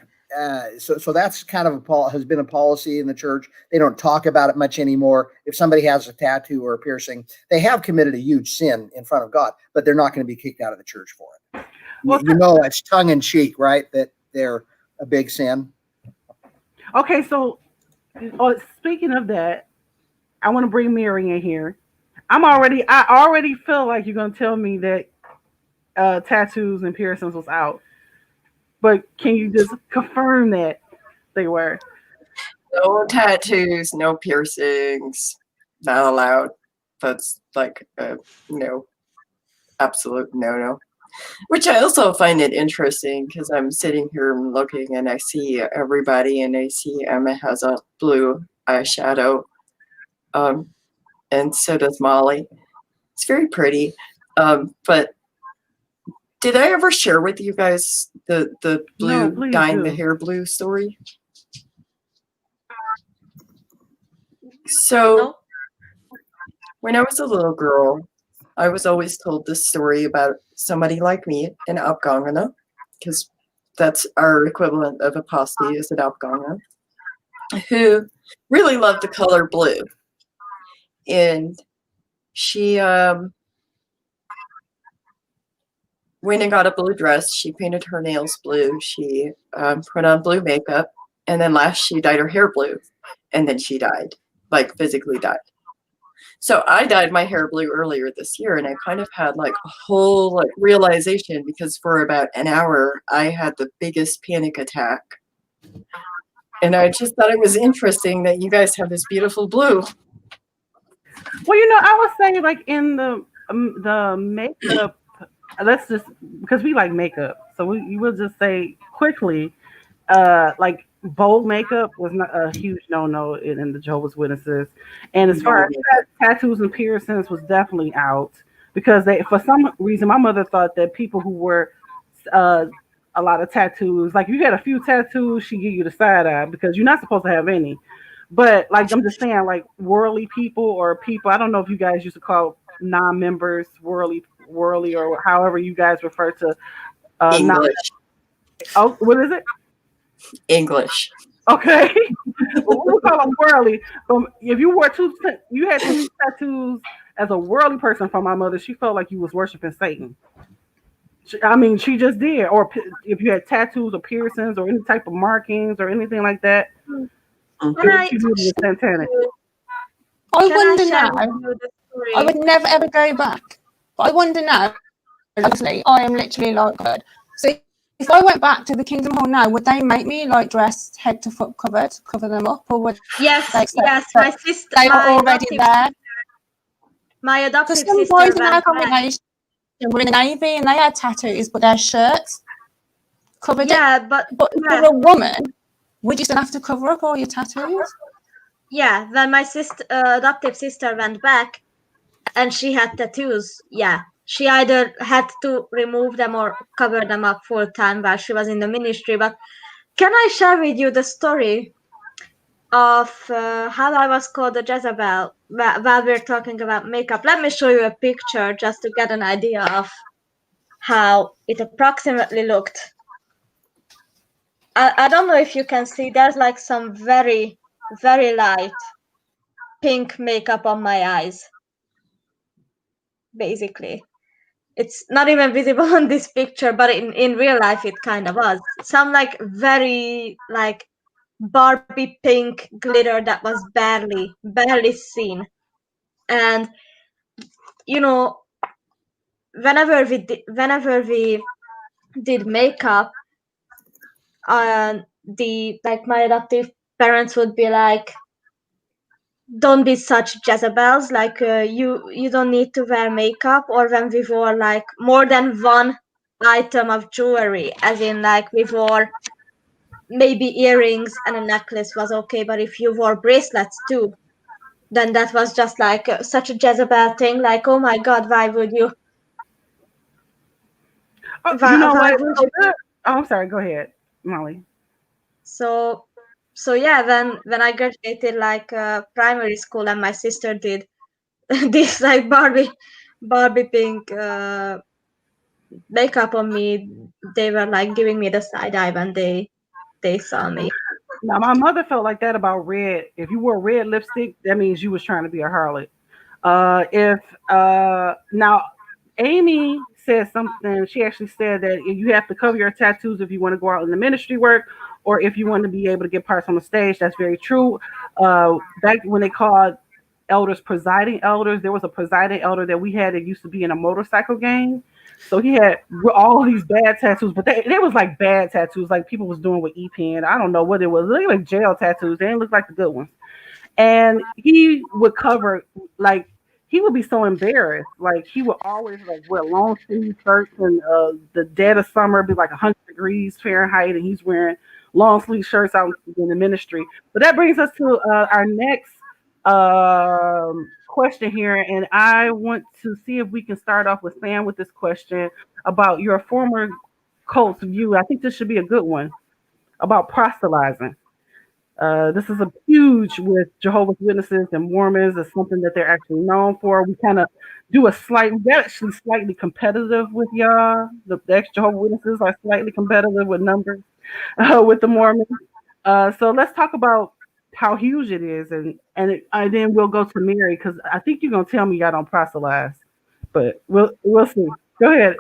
so that's kind of has been a policy in the church. They don't talk about it much anymore. If somebody has a tattoo or a piercing, they have committed a huge sin in front of God, but they're not going to be kicked out of the church for it. Well, you know, it's tongue in cheek, right? That they're a big sin. Okay, so speaking of that, I want to bring Mary in here. I already feel like you're gonna tell me that tattoos and piercings was out, but can you just confirm that they were? No tattoos, no piercings, not allowed. That's like a no, absolute no. Which I also find it interesting because I'm sitting here looking and I see everybody and I see Emma has a blue eyeshadow, and so does Molly. It's very pretty, but did I ever share with you guys the blue No, dyeing the hair blue story? So No? when I was a little girl, I was always told this story about somebody like me, an Afghana, because that's our equivalent of apostate is an Afghana, who really loved the color blue. And she went and got a blue dress. She painted her nails blue. She put on blue makeup. And then last she dyed her hair blue. And then she died, like physically died. So I dyed my hair blue earlier this year, and I kind of had like a whole like realization because for about an hour I had the biggest panic attack. And I just thought it was interesting that you guys have this beautiful blue. Well, you know, I would say like in the makeup, let's just because we like makeup, so we will just say quickly, like bold makeup was not a huge no in the Jehovah's Witnesses, and as far as tattoos and piercings was definitely out because for some reason my mother thought that people who were a lot of tattoos, like if you had a few tattoos, she give you the side eye because you're not supposed to have any. But like I'm just saying, like worldly people or people, I don't know if you guys used to call non-members worldly or however you guys refer to English. Oh, what is it? English. Okay. Well, we call them worldly. If you wore you had two tattoos as a worldly person from my mother, she felt like you was worshiping Satan. She just did. Or if you had tattoos or piercings or any type of markings or anything like that, Can she was satanic. I Can wonder I share now. with you the story? I would never ever go back. But I wonder now. Obviously, I am literally like God. So if I went back to the Kingdom Hall now, would they make me like dress head to foot covered, cover them up, or would Yes, they accept yes, that my sister, they were already there? my Because adoptive some sister boys in our went back. congregation were in the Navy and they had tattoos, but their shirts covered it. Yeah, but But if yeah. you're a woman, would you still have to cover up all your tattoos? Yeah, when my sister, adoptive sister went back and she had tattoos, yeah, she either had to remove them or cover them up full time while she was in the ministry. But can I share with you the story of how I was called a Jezebel while we're talking about makeup? Let me show you a picture just to get an idea of how it approximately looked. I don't know if you can see, there's like some very, very light pink makeup on my eyes. Basically, it's not even visible on this picture, but in real life it kind of was some like very like Barbie pink glitter that was barely seen. And you know, whenever we did makeup, the like my adoptive parents would be like, don't be such Jezebels, like you don't need to wear makeup. Or when we wore like more than one item of jewelry, as in like we wore maybe earrings and a necklace was okay, but if you wore bracelets too, then that was just like such a Jezebel thing, like, oh my god, why would you You know why what? would So you good. Oh, I'm sorry. Go ahead, Molly. so so yeah, when I graduated like primary school and my sister did this like Barbie pink makeup on me, they were like giving me the side eye when they saw me. Now, my mother felt like that about red. If you wore red lipstick, that means you was trying to be a harlot. If now, Amy said something. She actually said that you have to cover your tattoos if you want to go out in the ministry work, or if you want to be able to get parts on the stage. That's very true. Back when they called elders presiding elders, there was a presiding elder that we had that used to be in a motorcycle gang. So he had all these bad tattoos, but they was like bad tattoos, like people was doing with E-Pen. I don't know what it was. They look like jail tattoos. They didn't look like the good ones. And he would cover, like, he would be so embarrassed. Like he would always like wear long sleeve shirts, and the dead of summer be like 100 degrees Fahrenheit, and he's wearing long sleeve shirts out in the ministry. But that brings us to our next question here, and I want to see if we can start off with Sam with this question about your former cult's view. I think this should be a good one about proselytizing. This is a huge with Jehovah's Witnesses and Mormons. It's something that they're actually known for. We kind of do we're actually slightly competitive with y'all. The ex-Jehovah's Witnesses are slightly competitive with numbers with the Mormons. So let's talk about how huge it is, and then we'll go to Mary, because I think you're gonna tell me y'all don't proselytize, but we'll see. Go ahead,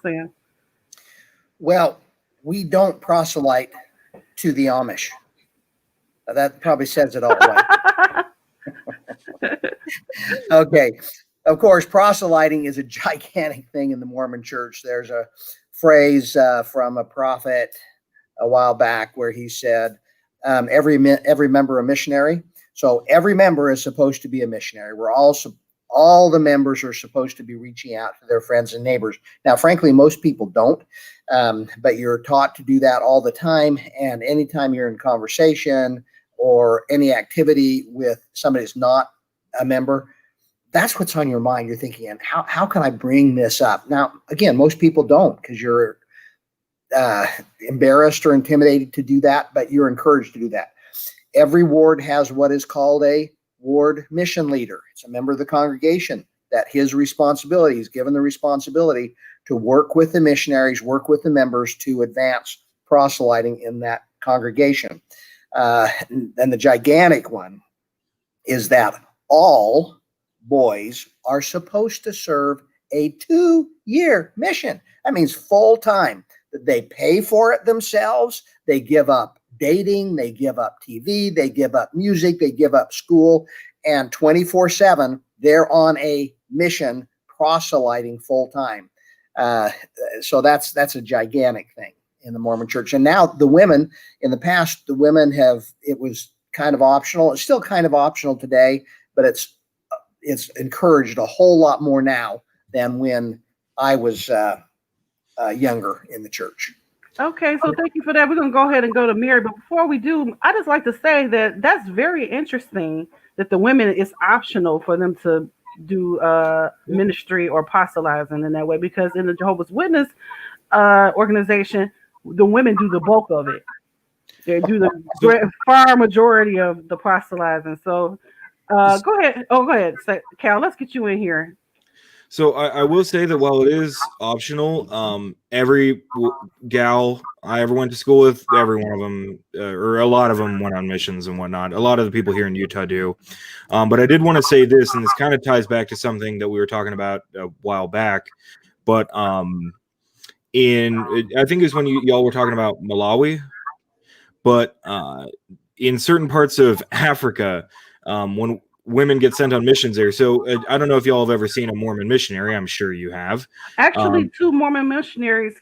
Sam. Well, we don't proselyte to the Amish. That probably says it all right. Okay. Of course, proselyting is a gigantic thing in the Mormon church. There's a phrase from a prophet a while back where he said, every member a missionary. So every member is supposed to be a missionary. All the members are supposed to be reaching out to their friends and neighbors. Now, frankly, most people don't, but you're taught to do that all the time. And anytime you're in conversation or any activity with somebody that's not a member, that's what's on your mind. You're thinking, and how can I bring this up? Now, again, most people don't, because you're embarrassed or intimidated to do that, but you're encouraged to do that. Every ward has what is called a ward mission leader. It's a member of the congregation that his responsibility is given the responsibility to work with the missionaries, work with the members to advance proselyting in that congregation. And the gigantic one is that all boys are supposed to serve a 2-year mission. That means full time. They pay for it themselves. They give up dating. They give up TV. They give up music. They give up school. And 24/7, they're on a mission proselyting full time. So that's a gigantic thing. in the Mormon church. And now the women, in the past, the women it was kind of optional. It's still kind of optional today, but it's encouraged a whole lot more now than when I was younger in the church. Okay, so thank you for that. We're going to go ahead and go to Mary. But before we do, I just like to say that that's very interesting that the women, it's optional for them to do ministry or apostolizing in that way, because in the Jehovah's Witness organization, the women do the bulk of it. They do the far majority of the apostolizing. So go ahead. Oh, go ahead. Cal, let's get you in here. So I will say that while it is optional, every gal I ever went to school with, every one of them, or a lot of them, went on missions and whatnot. A lot of the people here in Utah do. But I did want to say this, and this kind of ties back to something that we were talking about a while back. But I think it was when y'all were talking about Malawi. But in certain parts of Africa, when women get sent on missions there. So I don't know if y'all have ever seen a Mormon missionary. I'm sure you have. Actually, 2 Mormon missionaries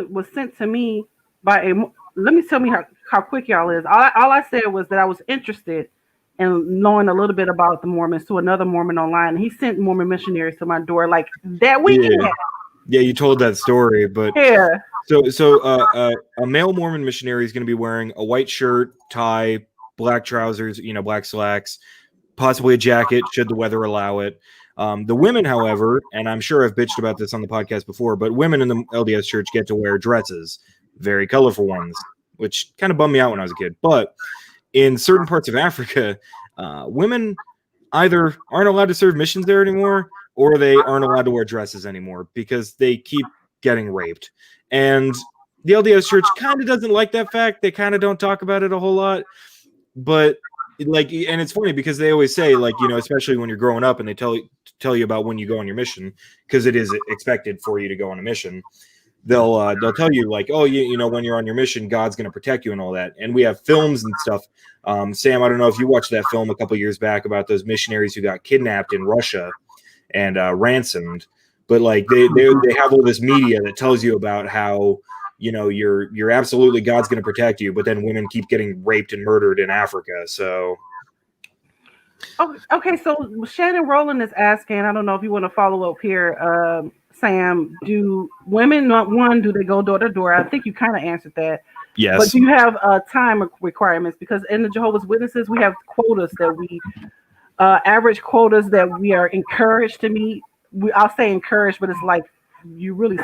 was sent to me by let me tell me how quick y'all is. All I said was that I was interested in knowing a little bit about the Mormons to another Mormon online. He sent Mormon missionaries to my door like that weekend. Yeah, you told that story, but yeah. So a male Mormon missionary is going to be wearing a white shirt, tie, black trousers, black slacks, possibly a jacket should the weather allow it. The women, however, and I'm sure I've bitched about this on the podcast before, but women in the LDS church get to wear dresses, very colorful ones, which kind of bummed me out when I was a kid. But in certain parts of Africa, women either aren't allowed to serve missions there anymore, or they aren't allowed to wear dresses anymore because they keep getting raped. And the LDS church kind of doesn't like that fact. They kind of don't talk about it a whole lot, but and it's funny because they always say, especially when you're growing up and they tell you about when you go on your mission, because it is expected for you to go on a mission. They'll tell you oh, when you're on your mission, God's going to protect you and all that. And we have films and stuff. Sam, I don't know if you watched that film a couple years back about those missionaries who got kidnapped in Russia and ransomed. But they have all this media that tells you about how you're absolutely, God's going to protect you, but then women keep getting raped and murdered in Africa. So okay, so Shannon Rowland is asking, I don't know if you want to follow up here, Sam, do women, do they go door to door? I think you kind of answered that. Yes. But do you have time requirements? Because in the Jehovah's Witnesses, we have quotas that we average quotas that we are encouraged to meet. I'll say encouraged, but it's like you really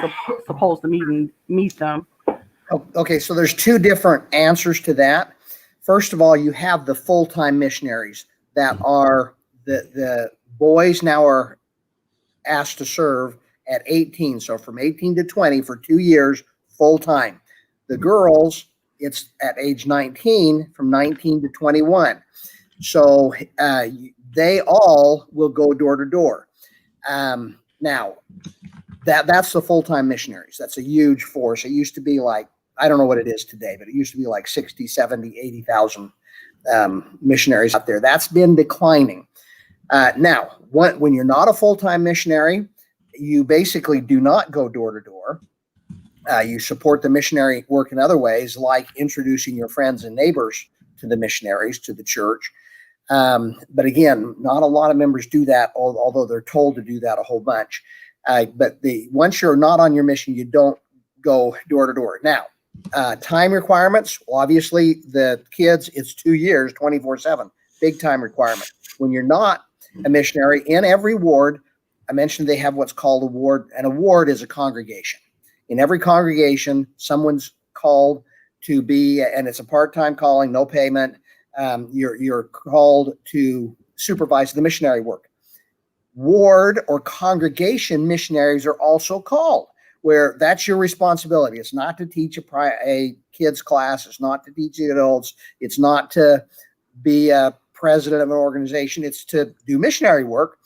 supposed to meet them. Okay, so there's 2 different answers to that. First of all, you have the full-time missionaries that are the boys now are asked to serve at 18. So from 18 to 20 for 2 years, full-time. The girls, it's at age 19, from 19 to 21. So they all will go door to door. Now, that's the full-time missionaries. That's a huge force. It used to be I don't know what it is today, but it used to be 60, 70, 80,000 missionaries out there. That's been declining. Now, when you're not a full-time missionary, you basically do not go door to door. You support the missionary work in other ways, like introducing your friends and neighbors to the missionaries, to the church. But again, not a lot of members do that, although they're told to do that a whole bunch. But once you're not on your mission, you don't go door to door. Now, time requirements, well, obviously the kids, it's 2 years, 24/7, big time requirement. When you're not a missionary, in every ward, I mentioned they have what's called a ward, and a ward is a congregation. In every congregation, someone's called to be, and it's a part-time calling, no payment. You're called to supervise the missionary work. Ward or congregation missionaries are also called, where that's your responsibility. It's not to teach a kids class. It's not to teach adults. It's not to be a president of an organization. It's to do missionary work.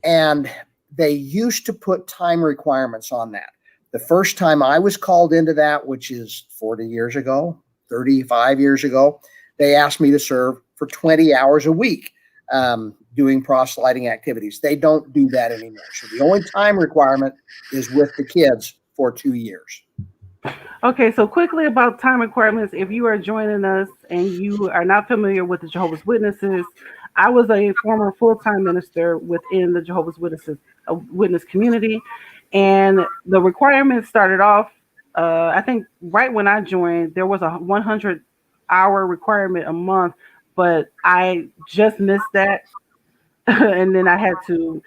And they used to put time requirements on that. The first time I was called into that, which is 40 years ago, 35 years ago, they asked me to serve for 20 hours a week doing proselyting activities. They don't do that anymore. So the only time requirement is with the kids for 2 years. Okay, so quickly about time requirements. If you are joining us and you are not familiar with the Jehovah's Witnesses, I was a former full-time minister within the Jehovah's Witnesses witness community, and the requirements started off. I think right when I joined, there was a 100-hour requirement a month, but I just missed that, and then I had to.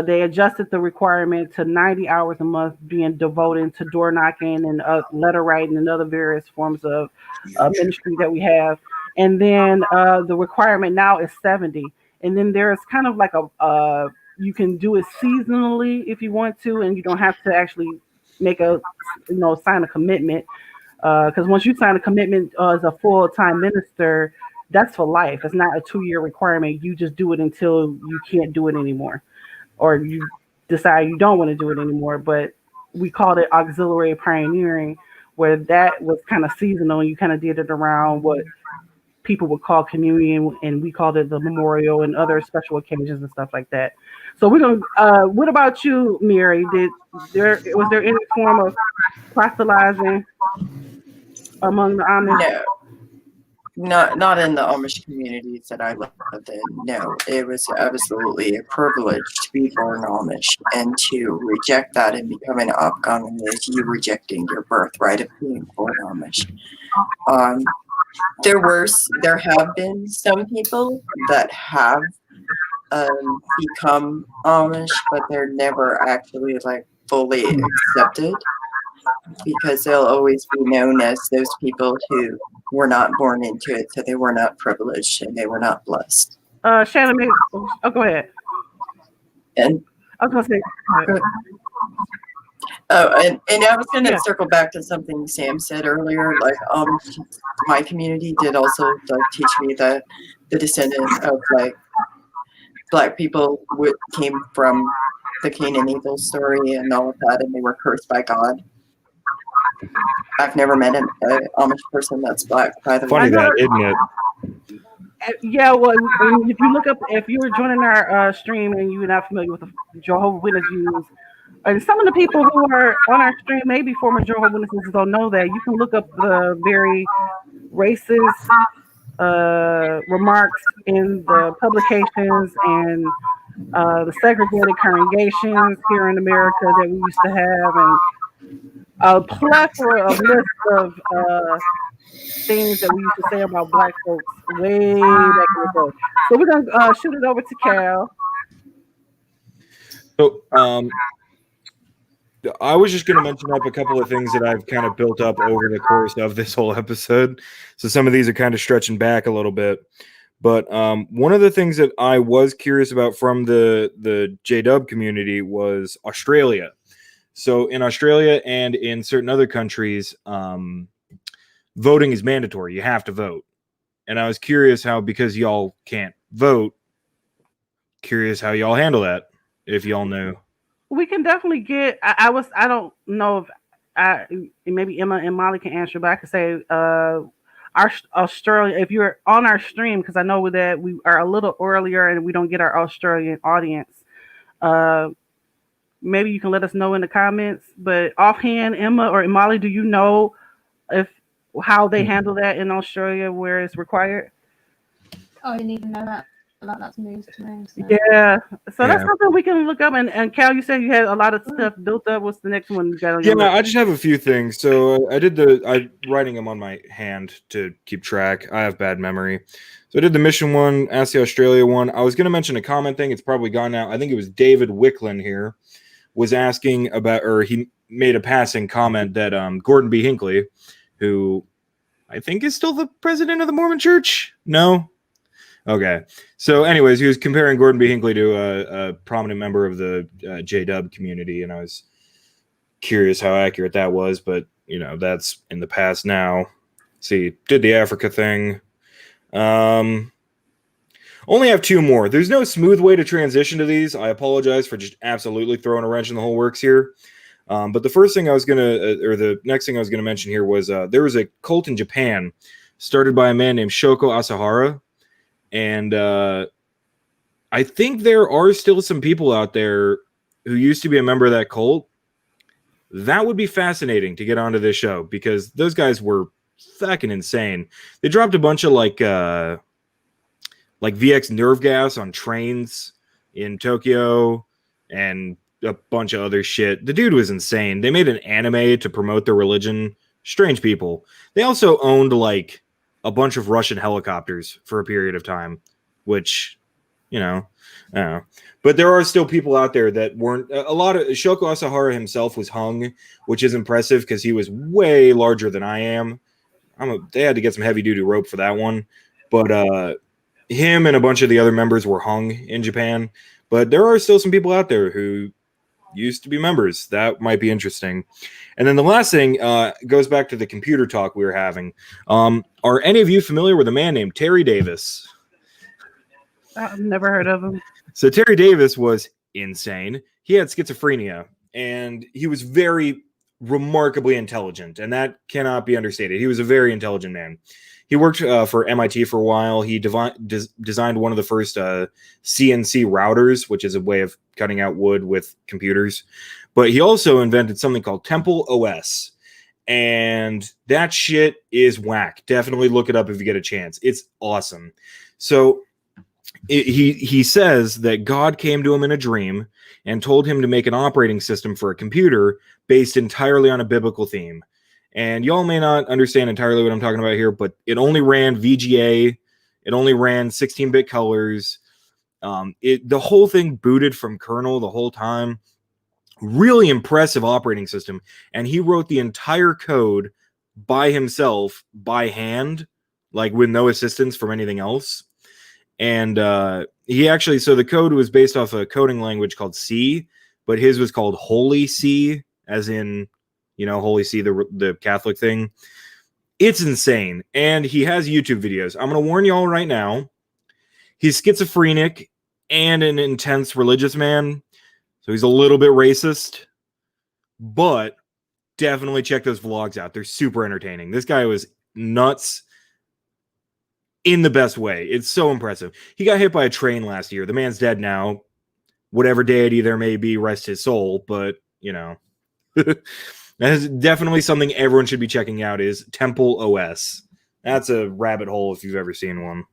They adjusted the requirement to 90 hours a month being devoted to door knocking and letter writing and other various forms of ministry that we have. And then the requirement now is 70. And then there's kind of like you can do it seasonally if you want to, and you don't have to actually make sign a commitment. Because once you sign a commitment as a full-time minister, that's for life. It's not a 2-year requirement. You just do it until you can't do it anymore, or you decide you don't want to do it anymore. But we called it auxiliary pioneering, where that was kind of seasonal. You kind of did it around what people would call communion, and we called it the memorial and other special occasions and stuff like that. So we're gonna. What about you, Mary? Was there any form of proselytizing among the Amish? No, not in the Amish communities that I lived in. No, it was absolutely a privilege to be born Amish, and to reject that and become an upcoming is you rejecting your birthright of being born Amish. There have been some people that have become Amish, but they're never actually like fully accepted, because they'll always be known as those people who were not born into it, so they were not privileged and they were not blessed. Shannon, go ahead. And I was gonna say. and I was going to circle back to something Sam said earlier. Like, my community did also like teach me that the descendant of like Black people came from the Cain and Abel story and all of that, and they were cursed by God. I've never met an Amish person that's Black, by the way. Funny that, isn't it? Yeah, well, if you look up, if you were joining our stream and you're not familiar with the Jehovah's Witnesses, and some of the people who are on our stream, maybe former Jehovah's Witnesses, don't know that. You can look up the very racist remarks in the publications and the segregated congregations here in America that we used to have, and a plethora of lists of things that we used to say about Black folks way back in the day. So we're gonna shoot it over to Cal. So I was just going to mention up a couple of things that I've kind of built up over the course of this whole episode. So some of these are kind of stretching back a little bit. But one of the things that I was curious about from the J-Dub community was Australia. So in Australia and in certain other countries, voting is mandatory. You have to vote. And I was curious how, because y'all can't vote, curious how y'all handle that, if y'all knew. We can definitely get. I don't know if maybe Emma and Molly can answer, but I could say our Australia. If you're on our stream, because I know that we are a little earlier and we don't get our Australian audience. Maybe you can let us know in the comments. But offhand, Emma or Molly, do you know how they handle that in Australia where it's required? Oh, I didn't even know that. That's news to me. So. Yeah, so that's something we can look up. And Cal, you said you had a lot of stuff built up. What's the next one you got on your list? I just have a few things. So I writing them on my hand to keep track. I have bad memory. So I did the mission one, asked the Australia one. I was going to mention a comment thing. It's probably gone now. I think it was David Wicklin here was asking about, or he made a passing comment that Gordon B. Hinckley, who I think is still the president of the Mormon Church. No. Okay. So anyways, he was comparing Gordon B. Hinckley to a prominent member of the J-Dub community, and I was curious how accurate that was, but, that's in the past now. See, did the Africa thing. Only have two more. There's no smooth way to transition to these. I apologize for just absolutely throwing a wrench in the whole works here. But the first thing the next thing I was going to mention here was there was a cult in Japan started by a man named Shoko Asahara. And I think there are still some people out there who used to be a member of that cult that would be fascinating to get onto this show because those guys were fucking insane. They dropped a bunch of like VX nerve gas on trains in Tokyo and a bunch of other shit. The dude was insane. They made an anime to promote their religion. Strange people. They also owned like a bunch of Russian helicopters for a period of time, which, you know, I don't know. But there are still people out there that weren't. A lot of Shoko Asahara himself was hung, which is impressive because he was way larger than I am. They had to get some heavy duty rope for that one, but him and a bunch of the other members were hung in Japan. But there are still some people out there who used to be members. That might be interesting. And then the last thing goes back to the computer talk we were having. Are any of you familiar with a man named Terry Davis? I've never heard of him. So Terry Davis was insane. He had schizophrenia, and he was very remarkably intelligent, and that cannot be understated. He was a very intelligent man. He worked for MIT for a while. He designed one of the first CNC routers, which is a way of cutting out wood with computers. But he also invented something called Temple OS. And that shit is whack. Definitely look it up if you get a chance. It's awesome. So he says that God came to him in a dream and told him to make an operating system for a computer based entirely on a biblical theme. And y'all may not understand entirely what I'm talking about here, but it only ran VGA. It only ran 16-bit colors. The whole thing booted from kernel the whole time. Really impressive operating system. And he wrote the entire code by himself, by hand, like with no assistance from anything else. And he actually, so the code was based off a coding language called C, but his was called Holy C, as in, you know, Holy See, the Catholic thing. It's insane. And he has YouTube videos. I'm going to warn y'all right now. He's schizophrenic and an intense religious man. So he's a little bit racist. But definitely check those vlogs out. They're super entertaining. This guy was nuts in the best way. It's so impressive. He got hit by a train last year. The man's dead now. Whatever deity there may be, rest his soul. But, you know. That is definitely something everyone should be checking out is Temple OS. That's a rabbit hole if you've ever seen one.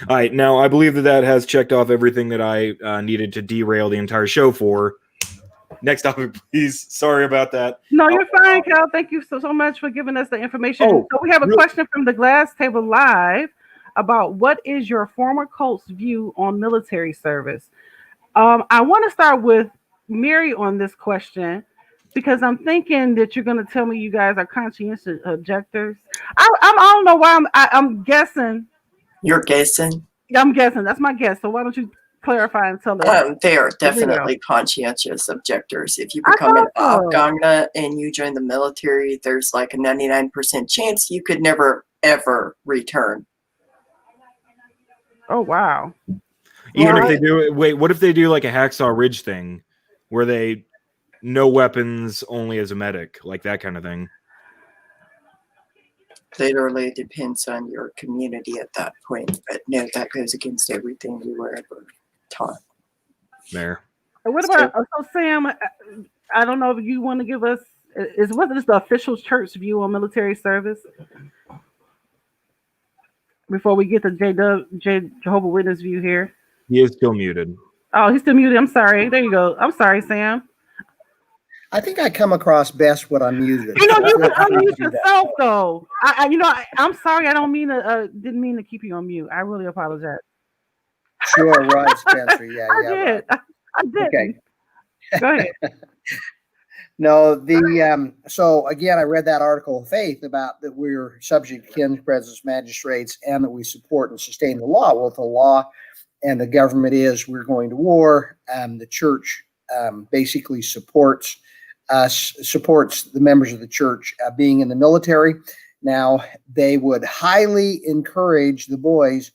All right, now I believe that has checked off everything that I needed to derail the entire show for. Next topic, please. Sorry about that. No, you're fine, Cal. Thank you so much for giving us the information. Oh, so we have a question from the Glass Table Live about what is your former cult's view on military service? I want to start with Mary on this question, because I'm thinking that you're going to tell me you guys are conscientious objectors. I don't know why I'm guessing. You're guessing? I'm guessing. That's my guess. So why don't you clarify and tell us? They are definitely conscientious objectors. If you become an Afghana and you join the military, there's like a 99% chance you could never, ever return. Oh, wow. Even if they do, wait, what if they do like a Hacksaw Ridge thing where they no weapons, only as a medic, like that kind of thing? Literally depends on your community at that point, but no, that goes against everything we were ever taught. There. What about so Sam? I don't know if you want to give us what is the official church view on military service before we get to Jehovah's Witness view here. He is still muted. Oh, he's still muted. I'm sorry. There you go. I'm sorry, Sam. I think I come across best when I'm muted. You know, you can unmute yourself, though. I'm sorry. I don't mean to. Didn't mean to keep you on mute. I really apologize. Sure, right, Spencer. Yeah, I did. Right. I did. Okay. Go ahead. No, so again, I read that article of faith about that we're subject to king's presence, magistrates, and that we support and sustain the law. Well, the law and the government is we're going to war. The church basically supports the members of the church being in the military. Now, they would highly encourage the boys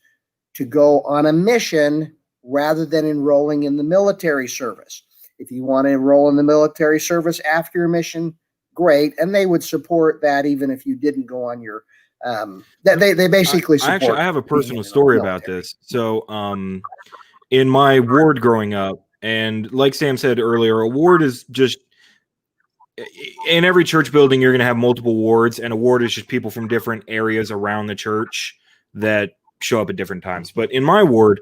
to go on a mission rather than enrolling in the military service. If you want to enroll in the military service after your mission, great. And they would support that even if you didn't go on your they basically support. I have a personal story about this. So in my ward growing up, and like Sam said earlier, a ward is just in every church building, you're going to have multiple wards, and a ward is just people from different areas around the church that show up at different times. But in my ward,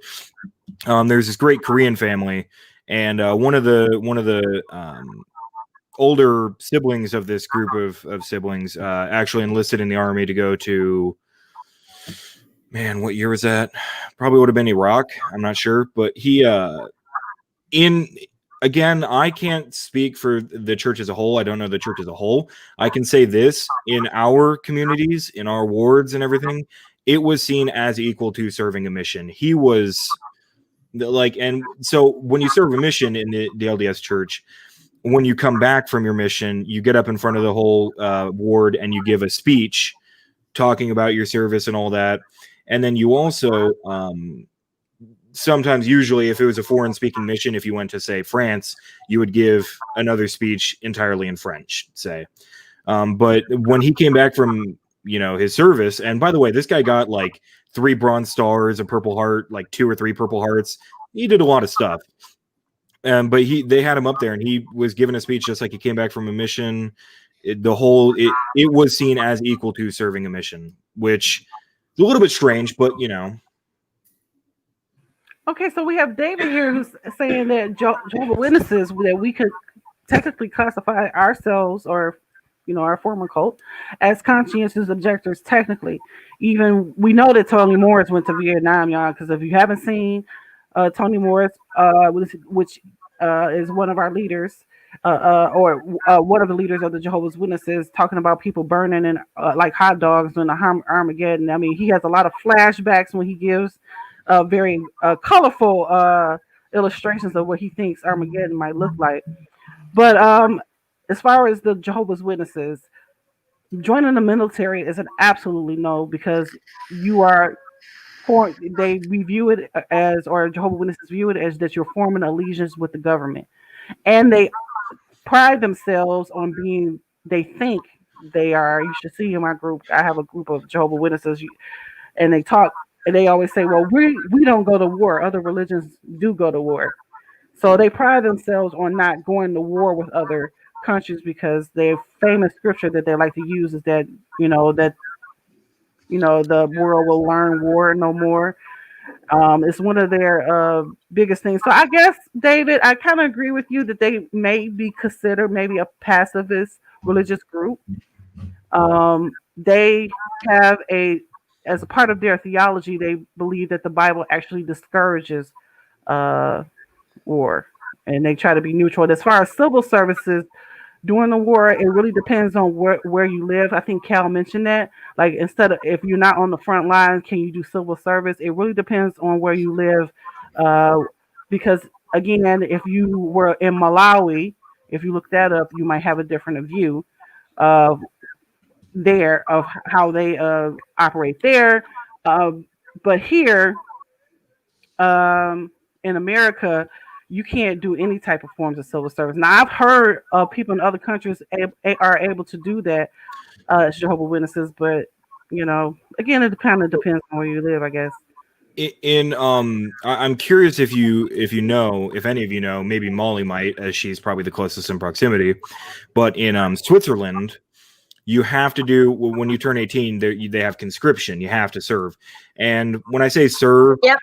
there's this great Korean family, and one of the older siblings of this group of siblings actually enlisted in the army to go to, man, what year was that? Probably would have been Iraq. I'm not sure, but he again, I can't speak for the church as a whole. I don't know the church as a whole. I can say this: in our communities, in our wards and everything, it was seen as equal to serving a mission. He was like, and so when you serve a mission in the LDS church, when you come back from your mission, you get up in front of the whole ward and you give a speech talking about your service and all that. And then you also sometimes, usually, if it was a foreign speaking mission, if you went to, say, France, you would give another speech entirely in French, say. But when he came back from, his service, and by the way, this guy got like 3 Bronze Stars, a Purple Heart, like 2 or 3 Purple Hearts. He did a lot of stuff. But they had him up there, and he was given a speech just like he came back from a mission. It was seen as equal to serving a mission, which is a little bit strange, but Okay, so we have David here who's saying that Jehovah's Witnesses, that we could technically classify ourselves, or our former cult, as conscientious objectors. Technically, even we know that Tony Morris went to Vietnam, y'all. Because if you haven't seen Tony Morris, which is one of our leaders, or one of the leaders of the Jehovah's Witnesses, talking about people burning in like hot dogs in the Armageddon. I mean, he has a lot of flashbacks when he gives very colorful illustrations of what he thinks Armageddon might look like. But as far as the Jehovah's Witnesses, joining the military is an absolutely no, because they view it as, or Jehovah's Witnesses view it as, that you're forming allegiance with the government, and they pride themselves on being. They think they are. You should see in my group. I have a group of Jehovah's Witnesses, and they talk. And they always say, well, we don't go to war. Other religions do go to war. So they pride themselves on not going to war with other countries, because their famous scripture that they like to use is that, the world will learn war no more. It's one of their biggest things. So I guess, David, I kind of agree with you that they may be considered maybe a pacifist religious group. They have as a part of their theology, they believe that the Bible actually discourages war, and they try to be neutral. As far as civil services during the war, it really depends on where you live. I think Cal mentioned that. Like, instead of, if you're not on the front line, can you do civil service? It really depends on where you live, because again, if you were in Malawi, if you look that up, you might have a different view of how they operate there. But here in America, you can't do any type of forms of civil service. Now, I've heard people in other countries are able to do that as Jehovah's Witnesses, but again, it kind of depends on where you live, I guess. I'm curious if any of you know, maybe Molly might, as she's probably the closest in proximity, but in Switzerland, you have to do, when you turn 18, they have conscription. You have to serve. And when I say serve, Yep.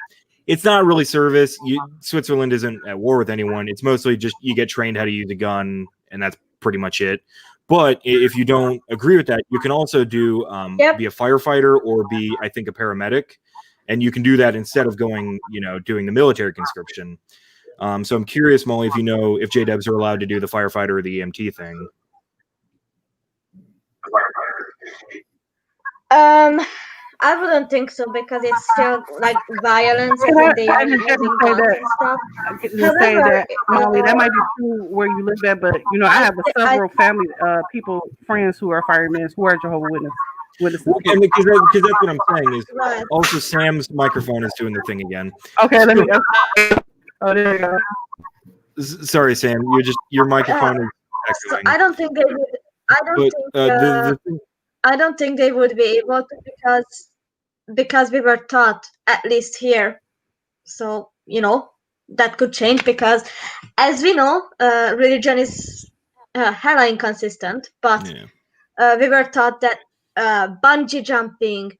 It's not really service. Switzerland isn't at war with anyone. It's mostly just you get trained how to use a gun, and that's pretty much it. But if you don't agree with that, you can also do be a firefighter or be, I think, a paramedic. And you can do that instead of going, doing the military conscription. So I'm curious, Molly, if you know if JDebs are allowed to do the firefighter or the EMT thing. I wouldn't think so, because it's still like violence when they are using guns and stuff. However, Molly, that might be true where you live at, but I have several family friends who are firemen who are Jehovah's Witnesses. And because that's what I'm saying is also Sam's microphone is doing the thing again. Okay, let me go. Oh, there you go. Sorry, Sam. Your microphone is echoing. I don't think they would. I don't think they would be able to, because we were taught, at least here. So that could change, because as we know, religion is hella inconsistent, but Yeah. we were taught that bungee jumping,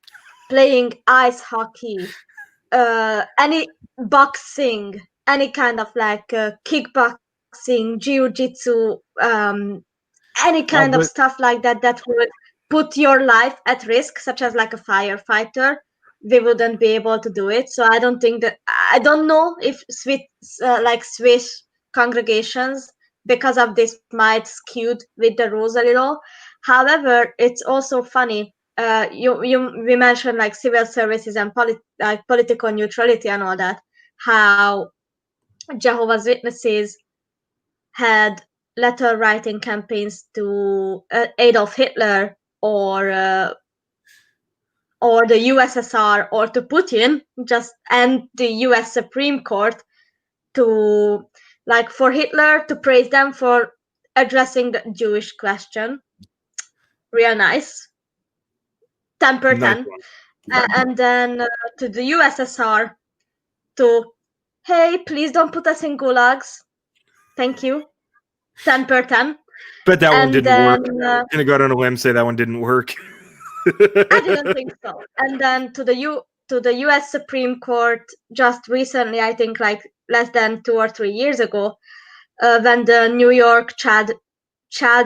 playing ice hockey, any boxing, any kind of like kickboxing, jiu-jitsu, any kind of but- stuff like that that would put your life at risk, such as like a firefighter, we wouldn't be able to do it. So I don't know if Swiss congregations, because of this, might skewed with the rules a little. However, it's also funny. We mentioned like civil services and political neutrality and all that. How Jehovah's Witnesses had letter writing campaigns to Adolf Hitler or the USSR or to Putin, and the US Supreme Court, to like for Hitler to praise them for addressing the Jewish question. Real nice. 10 per 10. And then to the USSR to, hey, please don't put us in gulags. Thank you. 10 per 10. But that one And didn't then work. Gonna go out on a limb, say that one didn't work. I didn't think so. And then to the US Supreme Court just recently, I think like less than 2 or 3 years ago, when the New York Child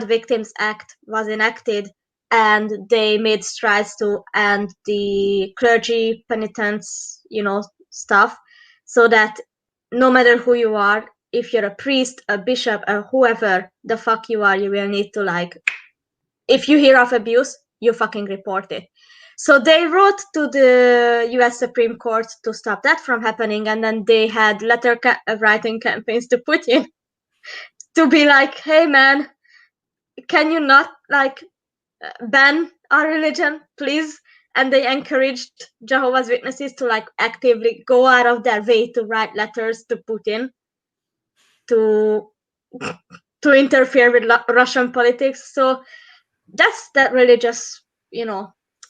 Victims Act was enacted, and they made strides to end the clergy penitence, stuff, so that no matter who you are, if you're a priest, a bishop, or whoever the fuck you are, you will need to like, if you hear of abuse, you fucking report it. So they wrote to the US Supreme Court to stop that from happening, and then they had letter writing campaigns to Putin to be like, hey man, can you not like ban our religion, please? And they encouraged Jehovah's Witnesses to like actively go out of their way to write letters to Putin to interfere with Russian politics. So that's that religious,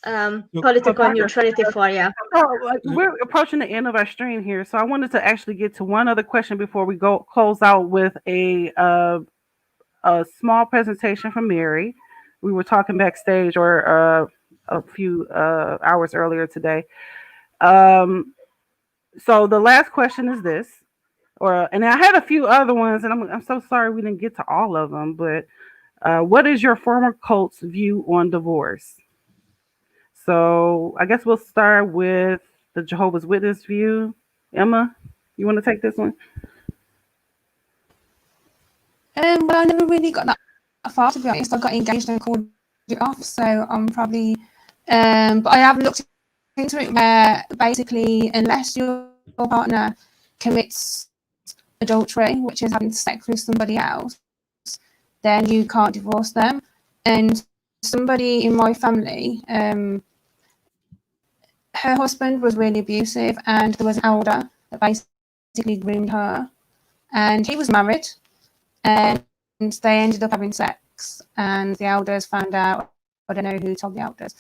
political neutrality for you. So we're approaching the end of our stream here, so I wanted to actually get to one other question before we go close out with a small presentation from Mary. We were talking backstage or a few hours earlier today. So the last question is this, and I had a few other ones, and I'm so sorry we didn't get to all of them. But what is your former cult's view on divorce? So I guess we'll start with the Jehovah's Witness view. Emma, you want to take this one? Well, I never really got that far, to be honest. I got engaged and called it off, so I'm probably. But I have looked into it where basically, unless your partner commits adultery, which is having sex with somebody else, then you can't divorce them. And somebody in my family, her husband was really abusive, and there was an elder that basically groomed her, and he was married, and they ended up having sex, and the elders found out. I don't know who told the elders,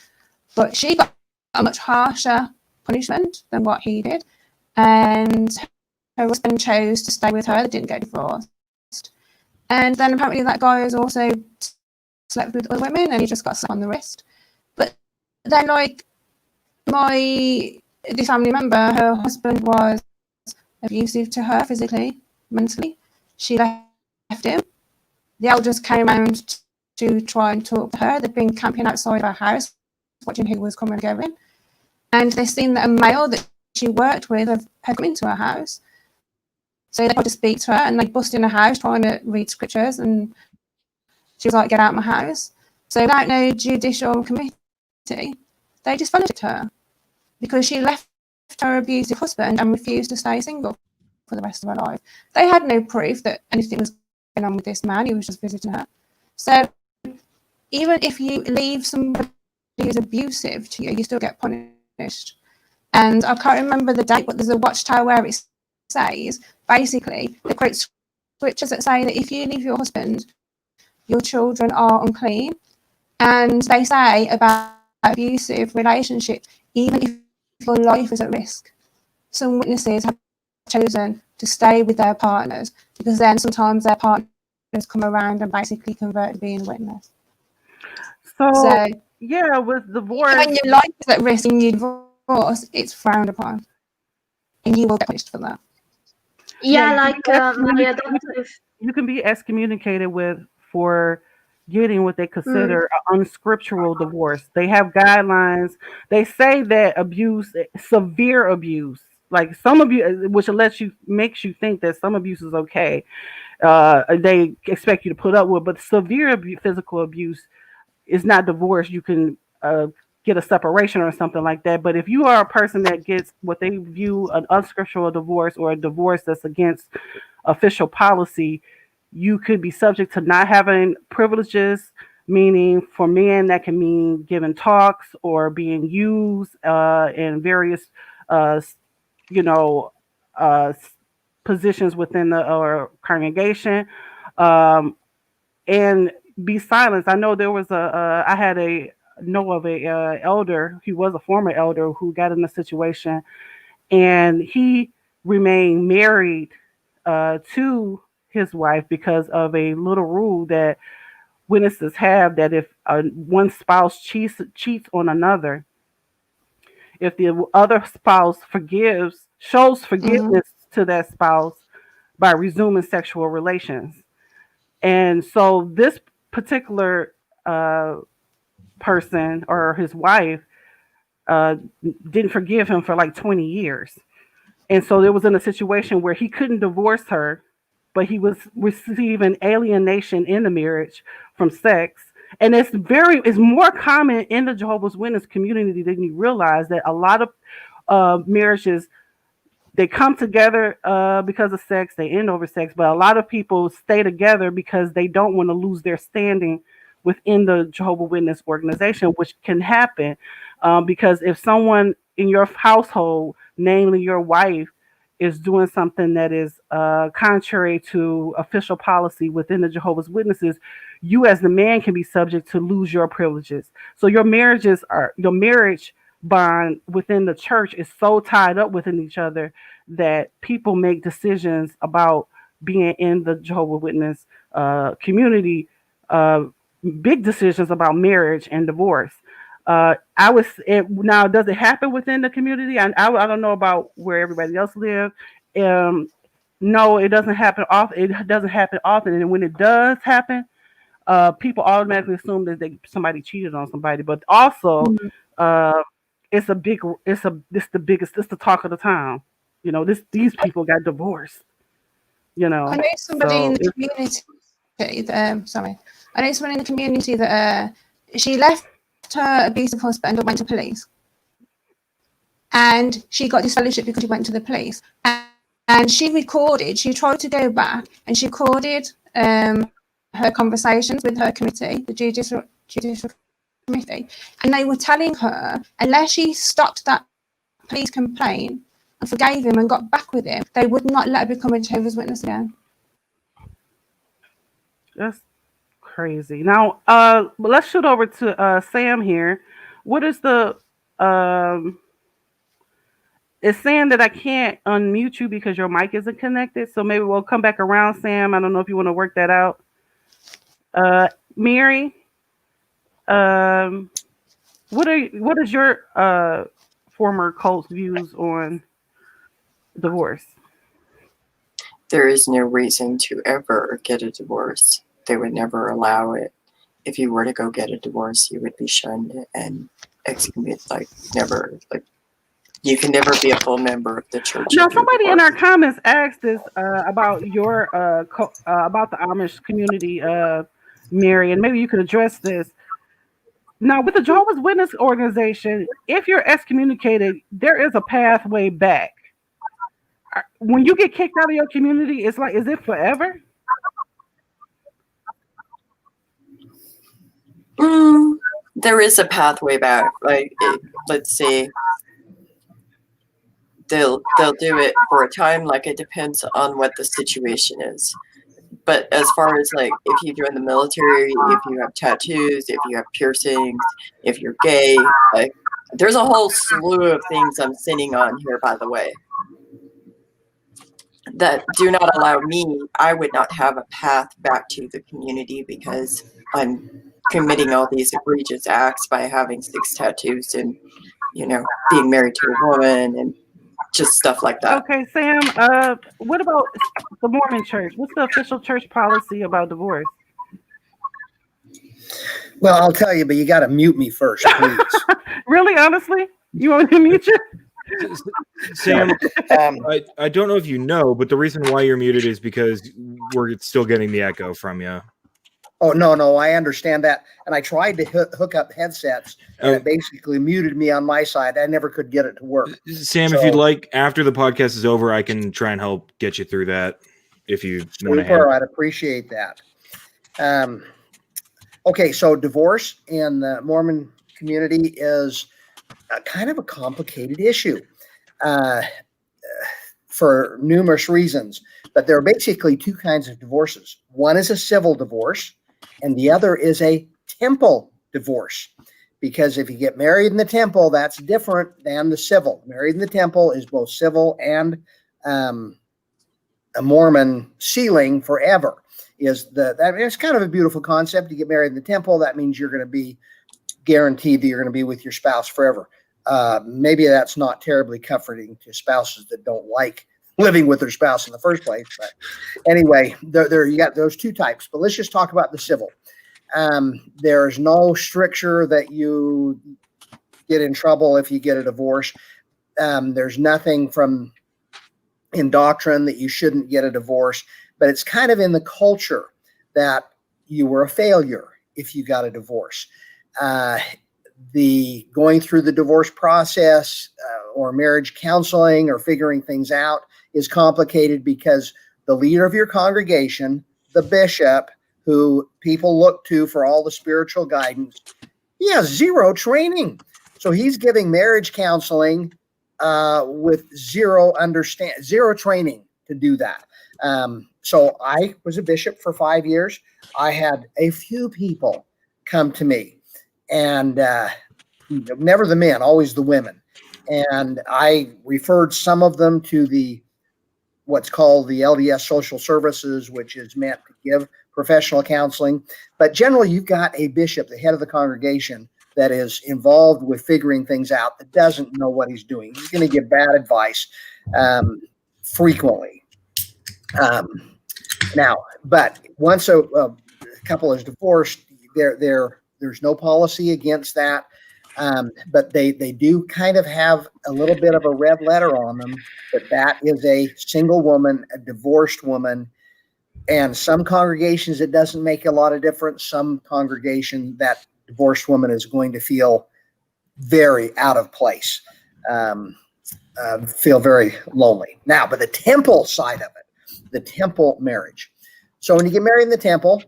but she got a much harsher punishment than what he did, and her husband chose to stay with her. They didn't get divorced, and then apparently that guy has also slept with other women, and he just got slapped on the wrist. But then, like, this family member, her husband was abusive to her physically, mentally. She left him. The elders came around to try and talk to her. They'd been camping outside her house, watching who was coming and going. And they seen that a male that she worked with had come into her house. So they tried to speak to her, and they busted in her house trying to read scriptures, and she was like, get out of my house. So without no judicial committee, they just fellowshipped her because she left her abusive husband and refused to stay single for the rest of her life. They had no proof that anything was going on with this man. He was just visiting her. So even if you leave somebody who's abusive to you, you still get punished. And I can't remember the date, but there's a watchtower where it says, basically, they quote scriptures that say that if you leave your husband, your children are unclean. And they say about abusive relationships, even if your life is at risk, some witnesses have chosen to stay with their partners because then sometimes their partner just come around and basically convert to being witness. So, So yeah, with divorce, when your life is at risk and you divorce, it's frowned upon, and you will get punished for that. Yeah, you like can my be adoptive. you can be excommunicated with for getting what they consider an unscriptural divorce. They have guidelines. They say that abuse, severe abuse, like some abuse, which makes you think that some abuse is okay. They expect you to put up with, but severe physical abuse is not divorce. You can get a separation or something like that. But if you are a person that gets what they view an unscriptural divorce or a divorce that's against official policy, you could be subject to not having privileges, meaning for men that can mean giving talks or being used in various, uh, you know, uh, positions within the or congregation, um, and be silenced. I know there was I had a know of a elder. He was a former elder who got in a situation, and he remained married to his wife because of a little rule that witnesses have, that if one spouse cheats on another, if the other spouse shows forgiveness to that spouse by resuming sexual relations. And so this particular uh, person or his wife uh, didn't forgive him for like 20 years. And so there was in a situation where he couldn't divorce her, but he was receiving alienation in the marriage from sex. And it's more common in the Jehovah's Witness community than you realize, that a lot of marriages, they come together because of sex, they end over sex, but a lot of people stay together because they don't want to lose their standing within the Jehovah's Witness organization, which can happen because if someone in your household, namely your wife, is doing something that is contrary to official policy within the Jehovah's Witnesses, you as the man can be subject to lose your privileges. So your marriage bond within the church is so tied up within each other that people make decisions about being in the Jehovah's Witness community, uh, big decisions about marriage and divorce. Now, does it happen within the community? I don't know about where everybody else lives. Um, no, it doesn't happen often. It doesn't happen often, and when it does happen, people automatically assume that somebody cheated on somebody. But also, uh, it's the biggest. It's the talk of the town. These people got divorced. I know somebody in So the community. Sorry, I know someone in the community that she left her abusive husband and went to police, and she got disfellowship because she went to the police. And she recorded. She tried to go back, and she recorded her conversations with her committee, the judicial committee, and they were telling her unless she stopped that police complaint and forgave him and got back with him, they would not let her become a Jehovah's Witness again. that's crazy. Now, let's shoot over to Sam here. What is the It's saying that I can't unmute you because your mic isn't connected. So maybe we'll come back around, Sam. I don't know if you want to work that out. Mary, what is your former cult's views on divorce? There is no reason to ever get a divorce. They would never allow it. If you were to go get a divorce, you would be shunned and excommunicated. You can never be a full member of the church. Now, somebody in our comments asked us about your about the Amish community, Mary, and maybe you could address this. Now, with the Jehovah's Witness organization, if you're excommunicated, there is a pathway back. When you get kicked out of your community, is it forever? There is a pathway back. Let's see. They'll do it for a time. It depends on what the situation is. But as far as if you join the military, if you have tattoos, if you have piercings, if you're gay, there's a whole slew of things I'm sitting on here, by the way. that do not allow me, I would not have a path back to the community because I'm committing all these egregious acts by having 6 tattoos and, being married to a woman and just stuff like that. Okay, Sam. What about the Mormon Church? What's the official church policy about divorce? Well, I'll tell you, but you got to mute me first, please. Really, honestly, you want me to mute you? Sam, I don't know if you know, but the reason why you're muted is because we're still getting the echo from you. Oh, no, I understand that. And I tried to hook up headsets, and it basically muted me on my side. I never could get it to work. Sam, if you'd like, after the podcast is over, I can try and help get you through that if you want to handle it. I'd appreciate that. Okay, so divorce in the Mormon community is kind of a complicated issue for numerous reasons. But there are basically 2 kinds of divorces. One is a civil divorce, and the other is a temple divorce. Because if you get married in the temple, that's different than the civil. Married in the temple is both civil and a Mormon sealing forever. It's kind of a beautiful concept. You get married in the temple, that means you're going to be guaranteed that you're going to be with your spouse forever. Maybe that's not terribly comforting to spouses that don't like living with their spouse in the first place. But anyway, there you got those 2 types. But let's just talk about the civil. There's no stricture that you get in trouble if you get a divorce. There's nothing in doctrine that you shouldn't get a divorce. But it's kind of in the culture that you were a failure if you got a divorce. The going through the divorce process or marriage counseling or figuring things out is complicated because the leader of your congregation, the bishop, who people look to for all the spiritual guidance, he has 0 training. So he's giving marriage counseling with zero training to do that. So I was a bishop for 5 years. I had a few people come to me, and never the men, always the women. And I referred some of them to what's called the LDS Social Services, which is meant to give professional counseling. But generally, you've got a bishop, the head of the congregation, that is involved with figuring things out, that doesn't know what he's doing. He's going to give bad advice frequently. Now, but once a couple is divorced, there's no policy against that. But they do kind of have a little bit of a red letter on them that is a single woman, a divorced woman. And some congregations, it doesn't make a lot of difference. Some congregation, that divorced woman is going to feel very out of place, feel very lonely. Now, but the temple side of it, the temple marriage. So when you get married in the temple,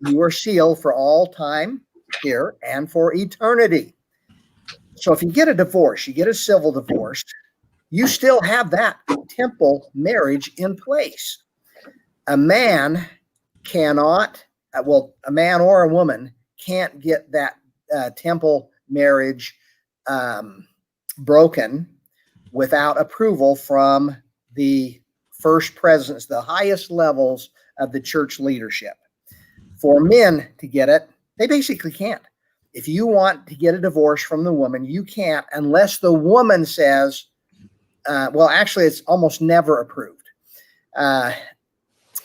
you are sealed for all time here and for eternity. So if you get a divorce, you get a civil divorce, you still have that temple marriage in place. A man cannot, a man or a woman can't get that temple marriage broken without approval from the first presidents, the highest levels of the church leadership. For men to get it, they basically can't. If you want to get a divorce from the woman, you can't unless the woman says, actually, it's almost never approved.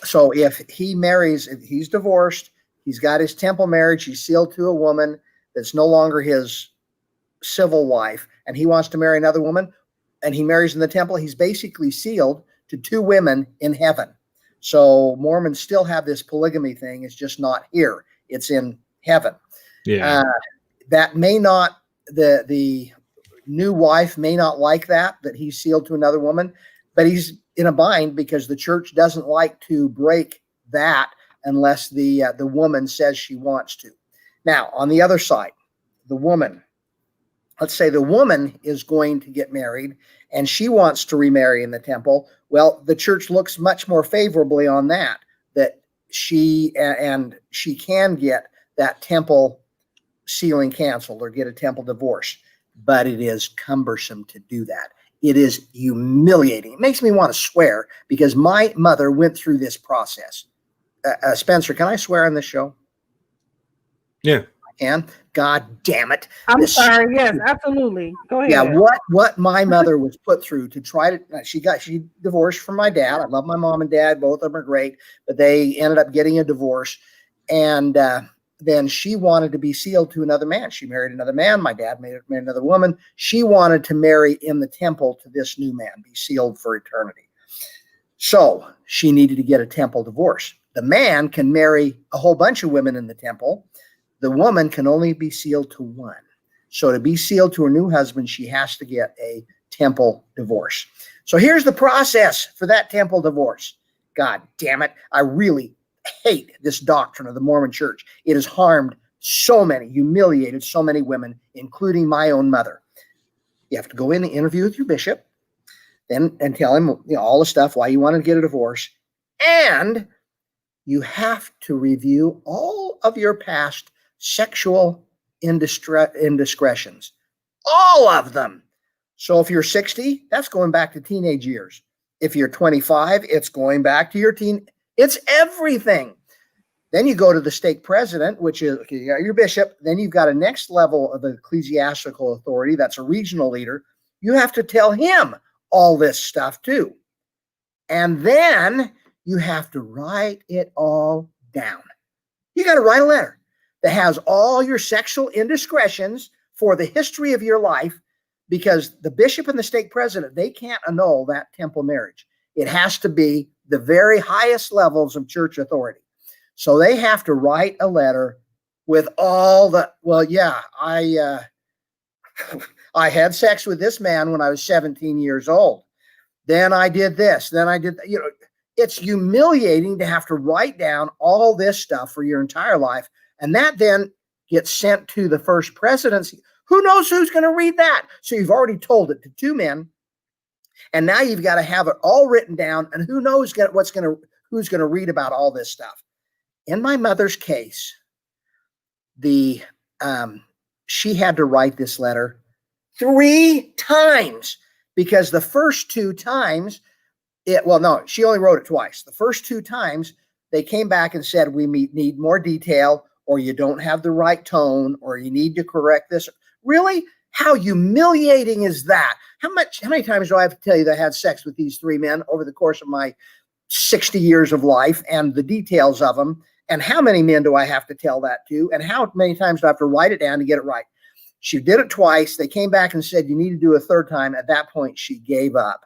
So if he's divorced, he's got his temple marriage, he's sealed to a woman that's no longer his civil wife, and he wants to marry another woman, and he marries in the temple, he's basically sealed to 2 women in heaven. So Mormons still have this polygamy thing. It's just not here. It's in heaven. Yeah. That may not, the new wife may not like that he's sealed to another woman, but he's in a bind because the church doesn't like to break that unless the woman says she wants to. Now, on the other side, the woman, let's say the woman is going to get married and she wants to remarry in the temple. Well, the church looks much more favorably on that she can get that temple sealing canceled or get a temple divorce, but it is cumbersome to do that. It is humiliating. It makes me want to swear because my mother went through this process. Spencer, can I swear on this show? Yeah. And God damn it. I'm sorry. Yes, absolutely. Go ahead. Yeah, what my mother was put through to try to, she divorced from my dad. I love my mom and dad. Both of them are great, but they ended up getting a divorce. And then she wanted to be sealed to another man. She married another man. My dad married another woman. She wanted to marry in the temple to this new man, be sealed for eternity. So she needed to get a temple divorce. The man can marry a whole bunch of women in the temple. The woman can only be sealed to one. So to be sealed to her new husband, she has to get a temple divorce. So here's the process for that temple divorce. God damn it. I really hate this doctrine of the Mormon church. It has harmed so many, humiliated so many women, including my own mother. You have to go in and interview with your bishop and tell him all the stuff, why you want to get a divorce. And you have to review all of your past sexual indiscretions, all of them. So if you're 60, that's going back to teenage years. If you're 25, it's going back to your teen. It's everything. Then you go to the stake president, which is you got your bishop. Then you've got a next level of ecclesiastical authority. That's a regional leader. You have to tell him all this stuff too. And then you have to write it all down. You got to write a letter that has all your sexual indiscretions for the history of your life, because the bishop and the stake president, they can't annul that temple marriage. It has to be the very highest levels of church authority. So they have to write a letter with all the, well, yeah, I had sex with this man when I was 17 years old. Then I did this. Then I did, it's humiliating to have to write down all this stuff for your entire life. And that then gets sent to the first presidency. Who knows who's going to read that? So you've already told it to two men. And now you've got to have it all written down. And who knows who's going to read about all this stuff. In my mother's case, she had to write this letter 3 times, because the first 2 times, she only wrote it twice. The first 2 times, they came back and said, we need more detail, or you don't have the right tone, or you need to correct this. Really? How humiliating is that? How many times do I have to tell you that I had sex with these 3 men over the course of my 60 years of life, and the details of them? And how many men do I have to tell that to? And how many times do I have to write it down to get it right? She did it twice. They came back and said, you need to do a 3rd time. At that point, she gave up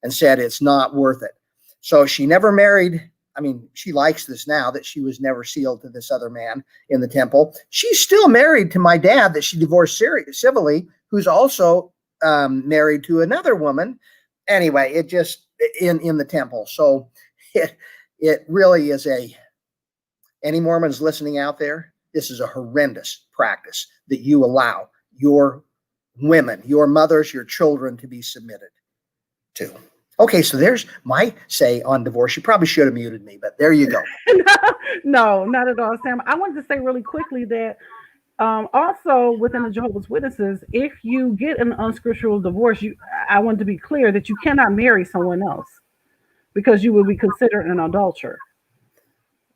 and said, it's not worth it. So she never married. I mean, she likes this now, that she was never sealed to this other man in the temple. She's still married to my dad that she divorced civilly, who's also married to another woman. Anyway, it just in the temple. So it really is any Mormons listening out there, this is a horrendous practice that you allow your women, your mothers, your children to be submitted to. Okay, so there's my say on divorce. You probably should have muted me, but there you go. No, not at all, Sam. I wanted to say really quickly that also within the Jehovah's Witnesses, if you get an unscriptural divorce, I want to be clear that you cannot marry someone else, because you will be considered an adulterer.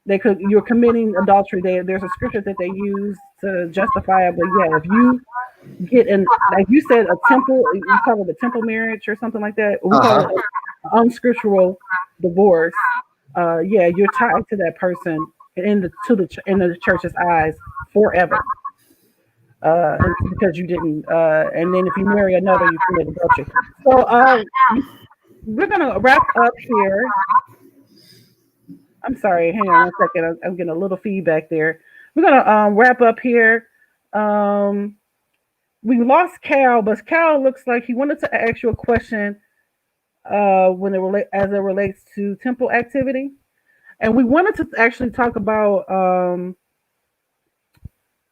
You're committing adultery. There's a scripture that they use to justify it, but yeah, if you get like you said, a temple, you call it a temple marriage or something like that. We call it an unscriptural divorce. Yeah, you're tied to that person in the church's eyes forever. Because you didn't, and then if you marry another, you commit adultery. So we're gonna wrap up here. I'm sorry, hang on 1 second. I'm getting a little feedback there. We're gonna wrap up here. We lost Cal, but Cal looks like he wanted to ask you a question as it relates to temple activity, and we wanted to actually talk about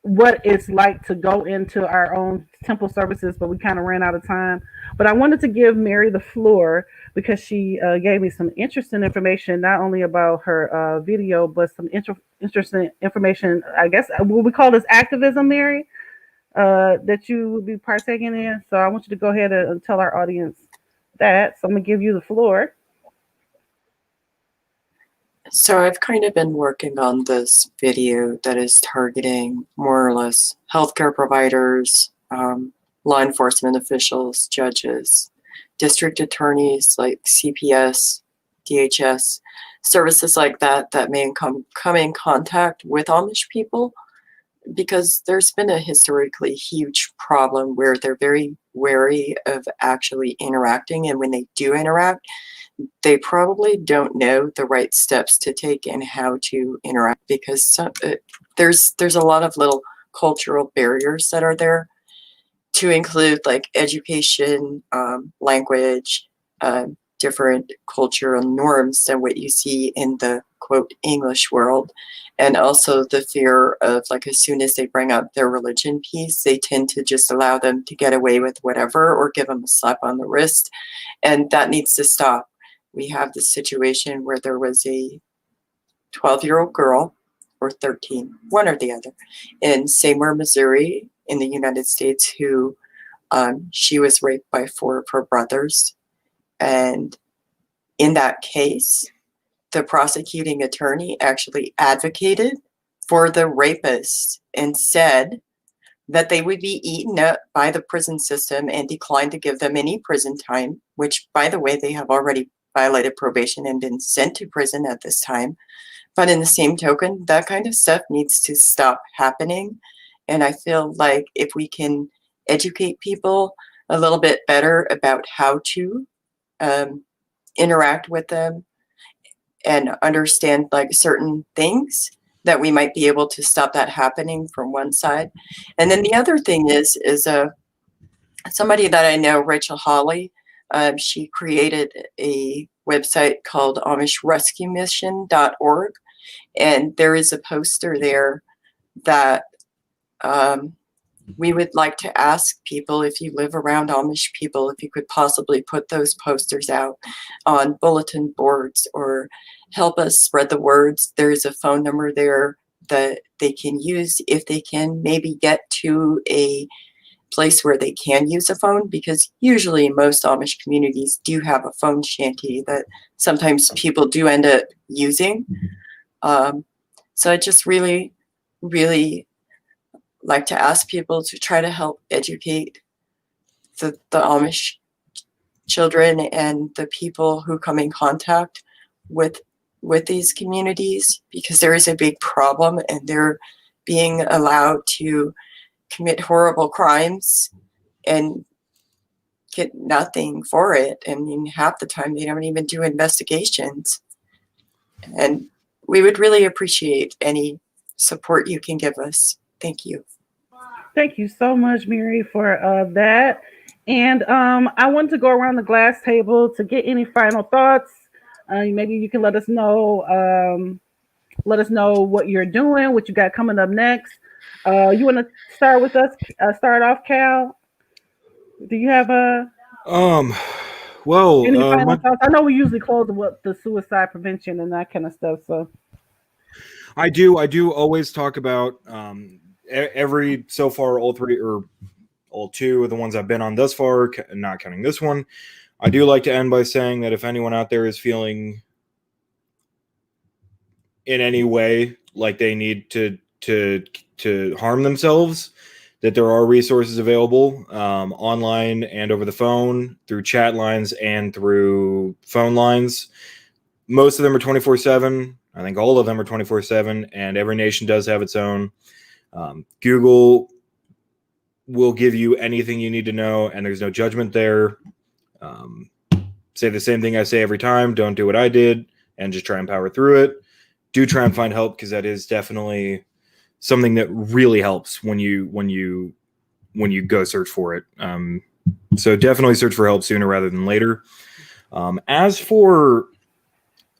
what it's like to go into our own temple services, but we kind of ran out of time. But I wanted to give Mary the floor because she gave me some interesting information, not only about her video, but some interesting information, I guess, what we call this activism, Mary, that you would be partaking in. So I want you to go ahead and tell our audience that. So I'm gonna give you the floor. So I've kind of been working on this video that is targeting more or less healthcare providers, law enforcement officials, judges, district attorneys like CPS, DHS, services like that that may come in contact with Amish people, because there's been a historically huge problem where they're very wary of actually interacting, and when they do interact, they probably don't know the right steps to take and how to interact, because there's a lot of little cultural barriers that are there, to include like education, language, different cultural norms than what you see in the quote English world, and also the fear of like as soon as they bring up their religion piece, they tend to just allow them to get away with whatever or give them a slap on the wrist, and that needs to stop. We have this situation where there was a 12-year-old girl, or 13, one or the other, in Seymour, Missouri, in the United States, who she was raped by 4 of her brothers. And in that case, the prosecuting attorney actually advocated for the rapists and said that they would be eaten up by the prison system and declined to give them any prison time, which, by the way, they have already violated probation and been sent to prison at this time. But in the same token, that kind of stuff needs to stop happening. And I feel like if we can educate people a little bit better about how to interact with them and understand like certain things, that we might be able to stop that happening from one side. And then the other thing is somebody that I know, Rachel Hawley, she created a website called AmishRescueMission.org, and there is a poster there that we would like to ask people, if you live around Amish people, if you could possibly put those posters out on bulletin boards or help us spread the words. There's a phone number there that they can use if they can maybe get to a place where they can use a phone, because usually most Amish communities do have a phone shanty that sometimes people do end up using. So I just really, really like to ask people to try to help educate the Amish children and the people who come in contact with these communities, because there is a big problem and they're being allowed to commit horrible crimes and get nothing for it. I mean, half the time they don't even do investigations. And we would really appreciate any support you can give us. Thank you. Thank you so much, Mary, for that. And I want to go around the glass table to get any final thoughts. Maybe you can let us know what you're doing, what you got coming up next. You want to start with us? Start off, Cal. Do you have well, any final thoughts? I know we usually close with the suicide prevention and that kind of stuff. So I do always talk about every so far all 3 or all 2 of the ones I've been on thus far, not counting this one. I do like to end by saying that if anyone out there is feeling in any way like they need to harm themselves, that there are resources available online and over the phone, through chat lines and through phone lines. Most of them are 24/7. I think all of them are 24/7, and every nation does have its own. Google will give you anything you need to know, and there's no judgment there. Say the same thing I say every time. Don't do what I did, and just try and power through it. Do try and find help, because that is definitely something that really helps when you go search for it. So definitely search for help sooner rather than later. As for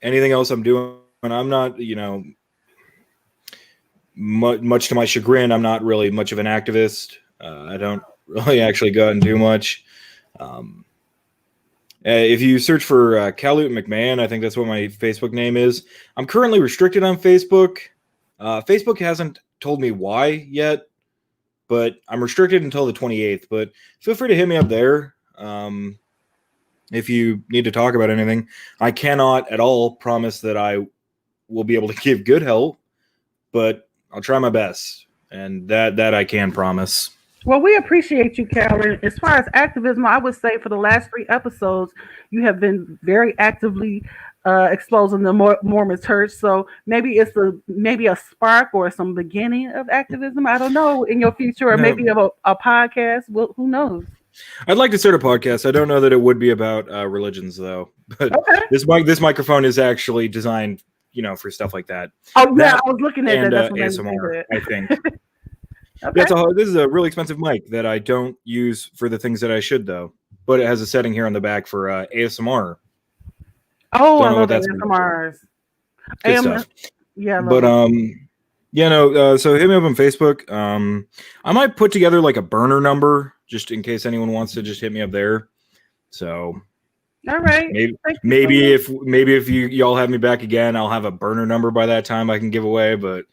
anything else I'm doing, I'm not, much to my chagrin, I'm not really much of an activist. I don't really actually go out and do much. If you search for Kaalut MacMahon, I think that's what my Facebook name is. I'm currently restricted on Facebook. Facebook hasn't told me why yet, but I'm restricted until the 28th. But feel free to hit me up there. if you need to talk about anything. I cannot at all promise that I will be able to give good help, but I'll try my best, and that I can promise. Well, we appreciate you, Karen. As far as activism, I would say for the last 3 episodes, you have been very actively exposing the Mormon Church. So maybe it's maybe a spark or some beginning of activism. I don't know, in your future, or No. maybe of a podcast. Well, who knows? I'd like to start a podcast. I don't know that it would be about religions, though. But Okay. this microphone is actually designed, for stuff like that. Oh yeah, That I was looking at and that. That's what made me think of ASMR, it. I think. Okay. This is a really expensive mic that I don't use for the things that I should, though. But it has a setting here on the back for ASMR. Oh, Don't I know love what that's ASMRs. Good stuff. Yeah, I love But them. so hit me up on Facebook. I might put together like a burner number just in case anyone wants to just hit me up there. So All right. maybe if y'all have me back again, I'll have a burner number by that time I can give away. But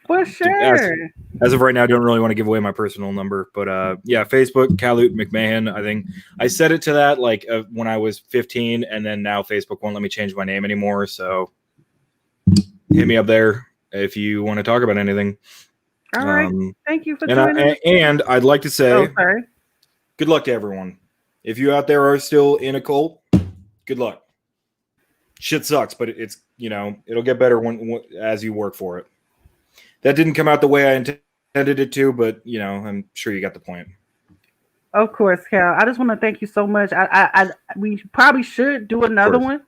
For sure. as of right now, I don't really want to give away my personal number. But yeah, Facebook, Kaalut MacMahon. I think I set it to that like when I was 15, and then now Facebook won't let me change my name anymore. So hit me up there if you want to talk about anything. All right. Thank you for and I'd like to say, sorry. Good luck to everyone. If you out there are still in a cult, good luck. Shit sucks, but it's it'll get better when as you work for it. That didn't come out the way I intended it to, but I'm sure you got the point. Of course, Cal. I just want to thank you so much. We probably should do another one.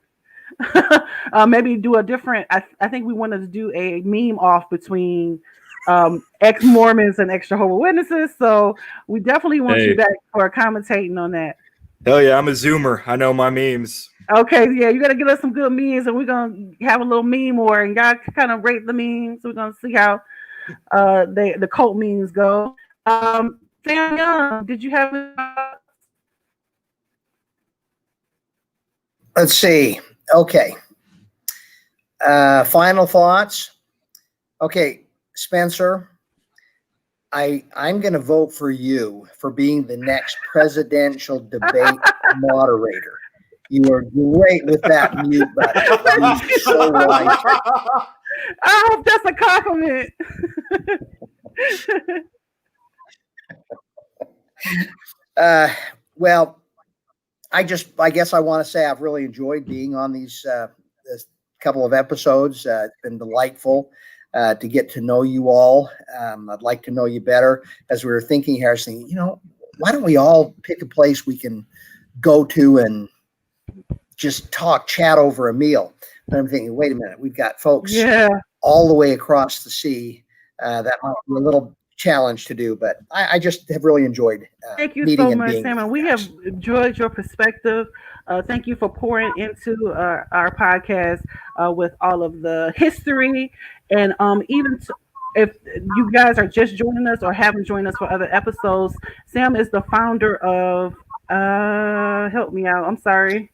Maybe do a different. I think we wanted to do a meme off between ex-Mormons and ex-Jehovah's Witnesses. So we definitely want you back for commentating on that. Hell yeah, I'm a Zoomer. I know my memes. Okay, yeah, you got to give us some good memes, and we're gonna have a little meme war, and y'all kind of rate the memes. We're gonna see how the cult memes go. Sam Young, did you have? Let's see. Okay. Final thoughts. Okay, Spencer, I'm going to vote for you for being the next presidential debate moderator. You are great with that mute button. You're so right. I hope that's a compliment. Well, I guess I want to say I've really enjoyed being on these this couple of episodes. It's been delightful to get to know you all. I'd like to know you better. As we were thinking here, I was thinking, why don't we all pick a place we can go to and just chat over a meal? And I'm thinking, wait a minute, we've got folks all the way across the sea. That might be a little challenge to do, but I just have really enjoyed thank you so much, Sam, and we have enjoyed your perspective. Thank you for pouring into our podcast with all of the history, and even if you guys are just joining us or haven't joined us for other episodes, Sam is the founder of help me out, I'm sorry,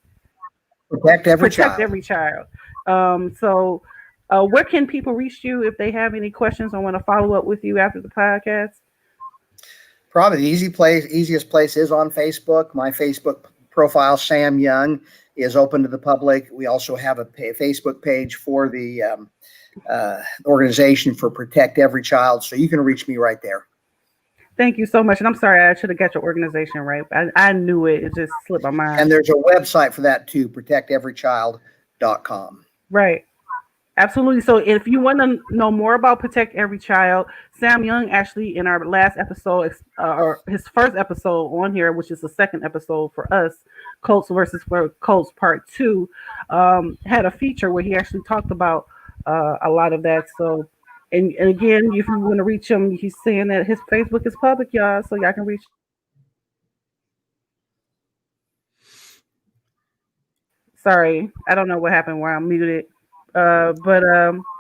Protect Every Child. So where can people reach you if they have any questions or want to follow up with you after the podcast? Probably the easiest place is on Facebook. My Facebook profile, Sam Young, is open to the public. We also have a Facebook page for the organization for Protect Every Child, so you can reach me right there. Thank you so much. And I'm sorry, I should have got your organization right. I knew it. It just slipped my mind. And there's a website for that too, protecteverychild.com. Right. Absolutely. So if you want to know more about Protect Every Child, Sam Young actually in our last episode, or his first episode on here, which is the second episode for us, Cults versus Cults Part 2, had a feature where he actually talked about a lot of that. So, and again, if you want to reach him, he's saying that his Facebook is public, y'all, so y'all can reach. Sorry, I don't know what happened where I'm muted. So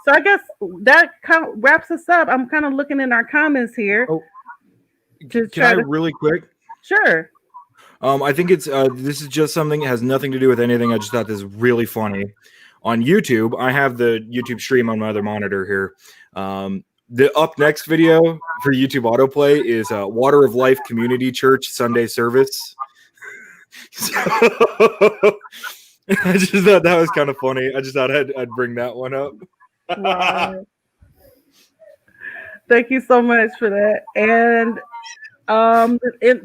I guess that kind of wraps us up. I'm kind of looking in our comments here. Oh, can I really quick? Sure. I think it's this is just something that has nothing to do with anything. I just thought this is really funny. On YouTube, I have the YouTube stream on my other monitor here. The up next video for YouTube autoplay is Water of Life Community Church Sunday service. So I just thought that was kind of funny. I just thought I'd bring that one up. Wow. Thank you so much for that. And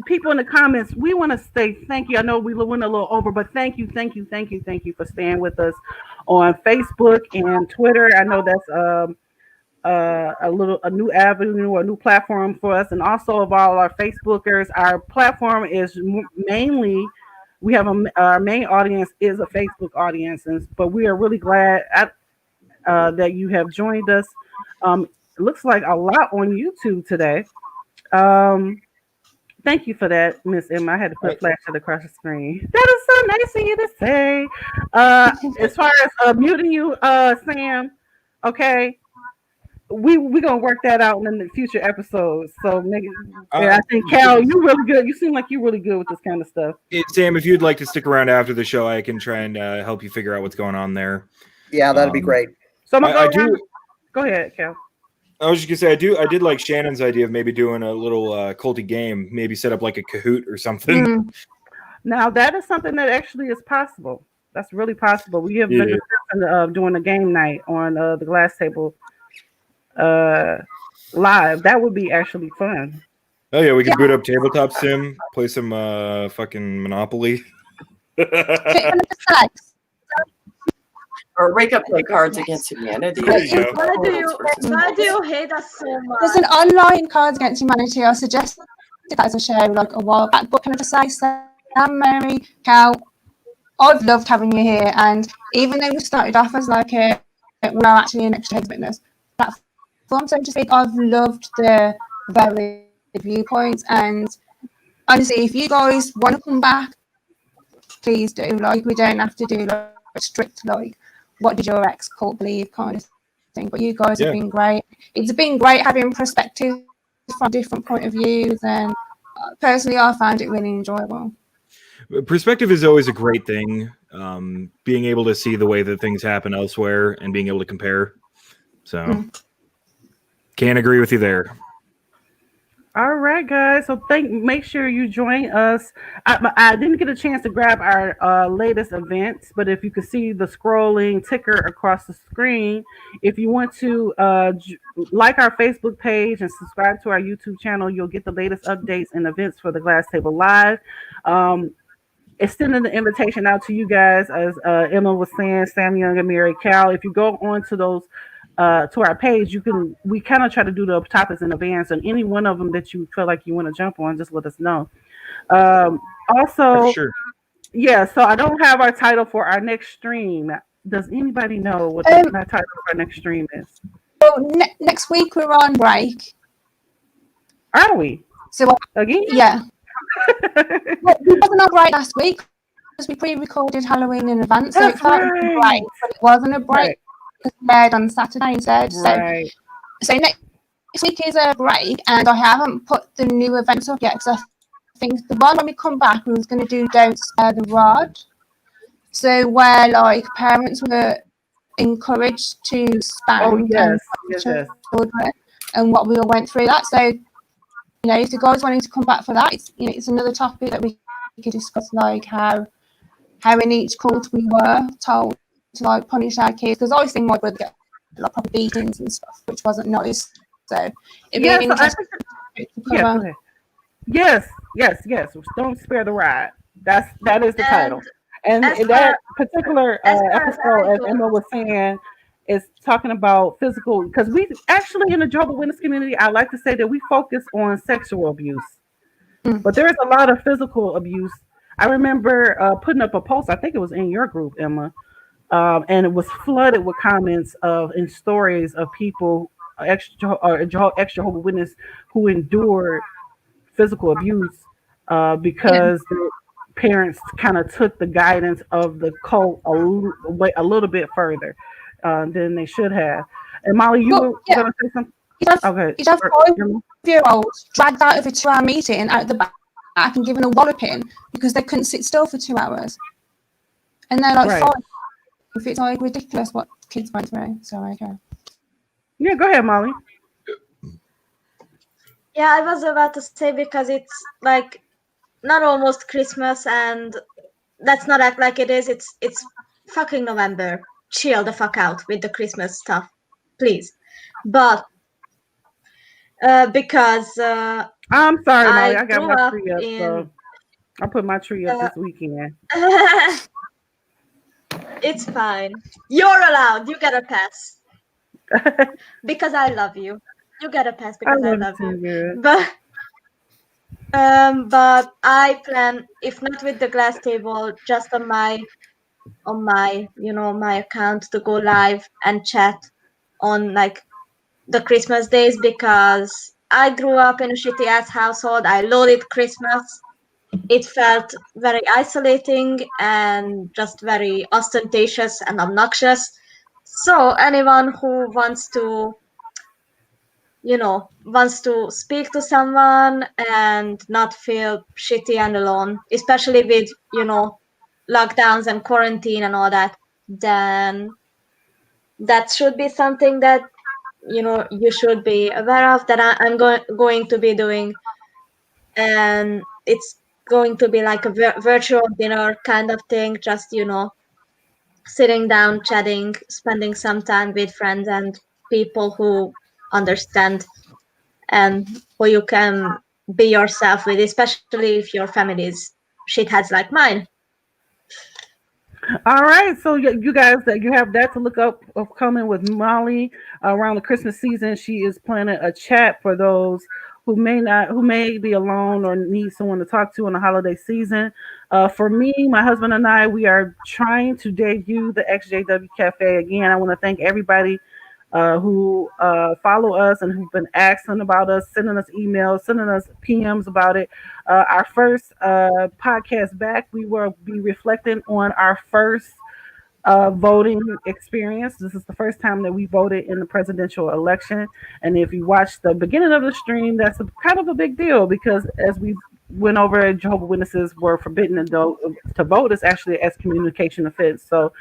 people in the comments, we want to say thank you. I know we went a little over, but thank you for staying with us on Facebook and Twitter. I know that's a new avenue, a new platform for us, and also of all our Facebookers. Our platform is mainly we have our main audience is a Facebook audience, but we are really glad that you have joined us. It looks like a lot on YouTube today. Thank you for that, Miss Emma. I had to put flash it across the screen. That is so nice of you to say. As far as muting you, Sam, okay, we gonna work that out in the future episodes. So I think Cal, you really good. You seem like you're really good with this kind of stuff. Sam, if you'd like to stick around after the show, I can try and help you figure out what's going on there. Yeah, that'd be great. So I'm gonna go ahead, Cal. I was just gonna say I did like Shannon's idea of maybe doing a little culty game, maybe set up like a Kahoot or something. Now that is something that actually is possible. That's really possible. We have been discussing doing a game night on the Glass Table live. That would be actually fun. Oh yeah, we could boot up Tabletop Sim, play some fucking Monopoly. Or wake up play Cards Against Humanity. Why do you hate us so much? There's an online Cards Against Humanity. I suggested that as a show like a while back, but can I just say, Sam, Mary, Cal, I've loved having you here, and even though we started off as like we're actually an extra witness platform, so to speak, I've loved the varied viewpoints, and honestly, if you guys want to come back, please do. Like, we don't have to do like a strict like what did your ex cult believe kind of thing, but you guys have been great. It's been great having perspectives from different point of views, and personally I found it really enjoyable. Perspective is always a great thing. Being able to see the way that things happen elsewhere and being able to compare. So can't agree with you there. All right, guys. So make sure you join us. I didn't get a chance to grab our latest events, but if you can see the scrolling ticker across the screen, if you want to like our Facebook page and subscribe to our YouTube channel, you'll get the latest updates and events for the Glass Table Live. Extending the invitation out to you guys, as Emma was saying, Sam Young and Mary Cal. If you go on to those to our page, we kind of try to do the topics in advance, and any one of them that you feel like you want to jump on, just let us know. Also, sure. Yeah, so I don't have our title for our next stream. Does anybody know what the title of our next stream is? Well, next week we're on break. Are we? So again? Yeah. We wasn't on break last week because we pre-recorded Halloween in advance, so it felt like a break, but it wasn't a break. Right. Because we aired on Saturday instead. Right. So next week is a break, and I haven't put the new events up yet because I think the one when we come back, we was going to do Don't Spare the Rod. So where like parents were encouraged to spank children, and what we all went through that. So if the guys wanting to come back for that, it's another topic that we could discuss, like how in each cult we were told to like punish our kids, because I always think my brother get like proper beatings and stuff, which wasn't nice. So it'd be interesting to cover. Yes. Don't spare the rod. That is the title. And that particular episode, as Emma was saying, is talking about physical, because we actually in the Jehovah's Witness community, I like to say that we focus on sexual abuse, but there is a lot of physical abuse. I remember putting up a post, I think it was in your group, Emma, and it was flooded with comments and stories of people, ex-Jehovah's Witness, who endured physical abuse because the parents kind of took the guidance of the cult a little bit further than they should have. And Molly, you were going to say something? You'd have 5-year-olds dragged out of a 2-hour meeting out the back and given a walloping because they couldn't sit still for 2 hours. And they're like, fine. If it's like ridiculous what kids went through. So okay. Yeah, go ahead, Molly. Yeah, I was about to say, because it's like not almost Christmas, and let's not act like it is. It's fucking November. Chill the fuck out with the Christmas stuff, please. But because I'm sorry, Molly. I I got grew my up tree up, so in. I put my tree up this weekend. It's fine. You're allowed. You get a pass because I love you. You get a pass I because I love love it you. too, But I plan, if not with the glass table, just on my my account to go live and chat on like the Christmas days because I grew up in a shitty ass household. I loathed Christmas. It felt very isolating and just very ostentatious and obnoxious. So anyone who wants to speak to someone and not feel shitty and alone, especially with, lockdowns and quarantine and all that, then that should be something that, you should be aware of that I'm going to be doing. And it's going to be like a virtual dinner kind of thing, just, sitting down, chatting, spending some time with friends and people who understand and who you can be yourself with, especially if your family is shitheads like mine. All right, so you guys, that you have that to look up upcoming with Molly around the Christmas season. She is planning a chat for those who may be alone or need someone to talk to in the holiday season. For me, my husband and I, we are trying to debut the XJW Cafe again. I want to thank everybody who follow us and who've been asking about us, sending us emails, sending us PMs about it. Our first podcast back, we will be reflecting on our first voting experience. This is the first time that we voted in the presidential election. And if you watch the beginning of the stream, that's kind of a big deal because as we went over, Jehovah's Witnesses were forbidden to vote. It's actually an excommunication offense. So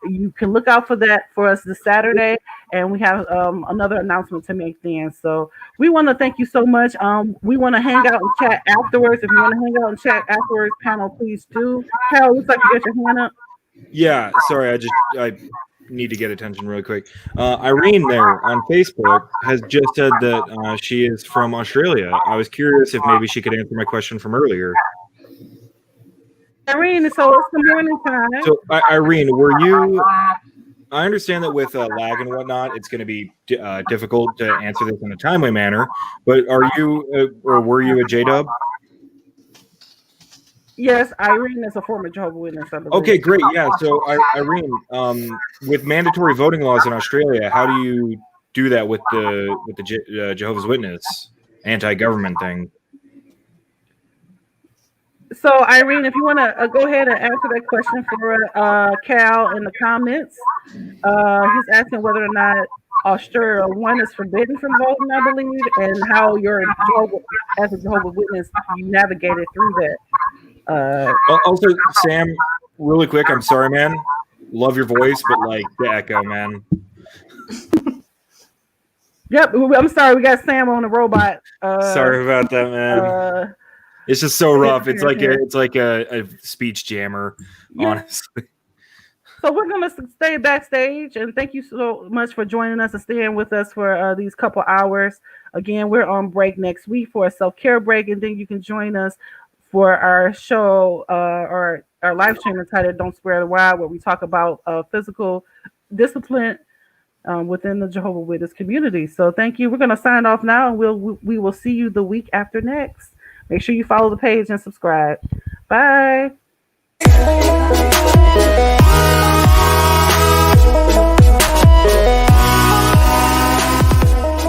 you can look out for that for us this Saturday. And we have another announcement to make then. So we want to thank you so much. We want to hang out and chat afterwards. If you want to hang out and chat afterwards, panel, please do. Carol, looks like you got your hand up. Yeah, sorry, I need to get attention really quick. Irene there on Facebook has just said that she is from Australia. I was curious if maybe she could answer my question from earlier. Irene, so it's the morning time. So, Irene, were you? I understand that with lag and whatnot, it's going to be difficult to answer this in a timely manner. But are you or were you a JDub? Yes, Irene is a former Jehovah's Witness, I believe. Okay, great. Yeah. So, Irene, with mandatory voting laws in Australia, how do you do that with the Jehovah's Witness anti-government thing? So, Irene, if you want to go ahead and answer that question for Cal in the comments, he's asking whether or not Australia one is forbidden from voting, I believe, and how as a Jehovah's Witness you navigated through that. Also, Sam, really quick, I'm sorry, man. Love your voice, but like the echo, man. Yep, I'm sorry. We got Sam on the robot. Sorry about that, man. It's just so rough. It's like a speech jammer, honestly. So we're gonna stay backstage, and thank you so much for joining us and staying with us for these couple hours. Again, we're on break next week for a self-care break, and then you can join us for our show or our live stream entitled "Don't Spread the Wild," where we talk about physical discipline within the Jehovah's Witness community. So thank you. We're going to sign off now, and we will see you the week after next. Make sure you follow the page and subscribe. Bye.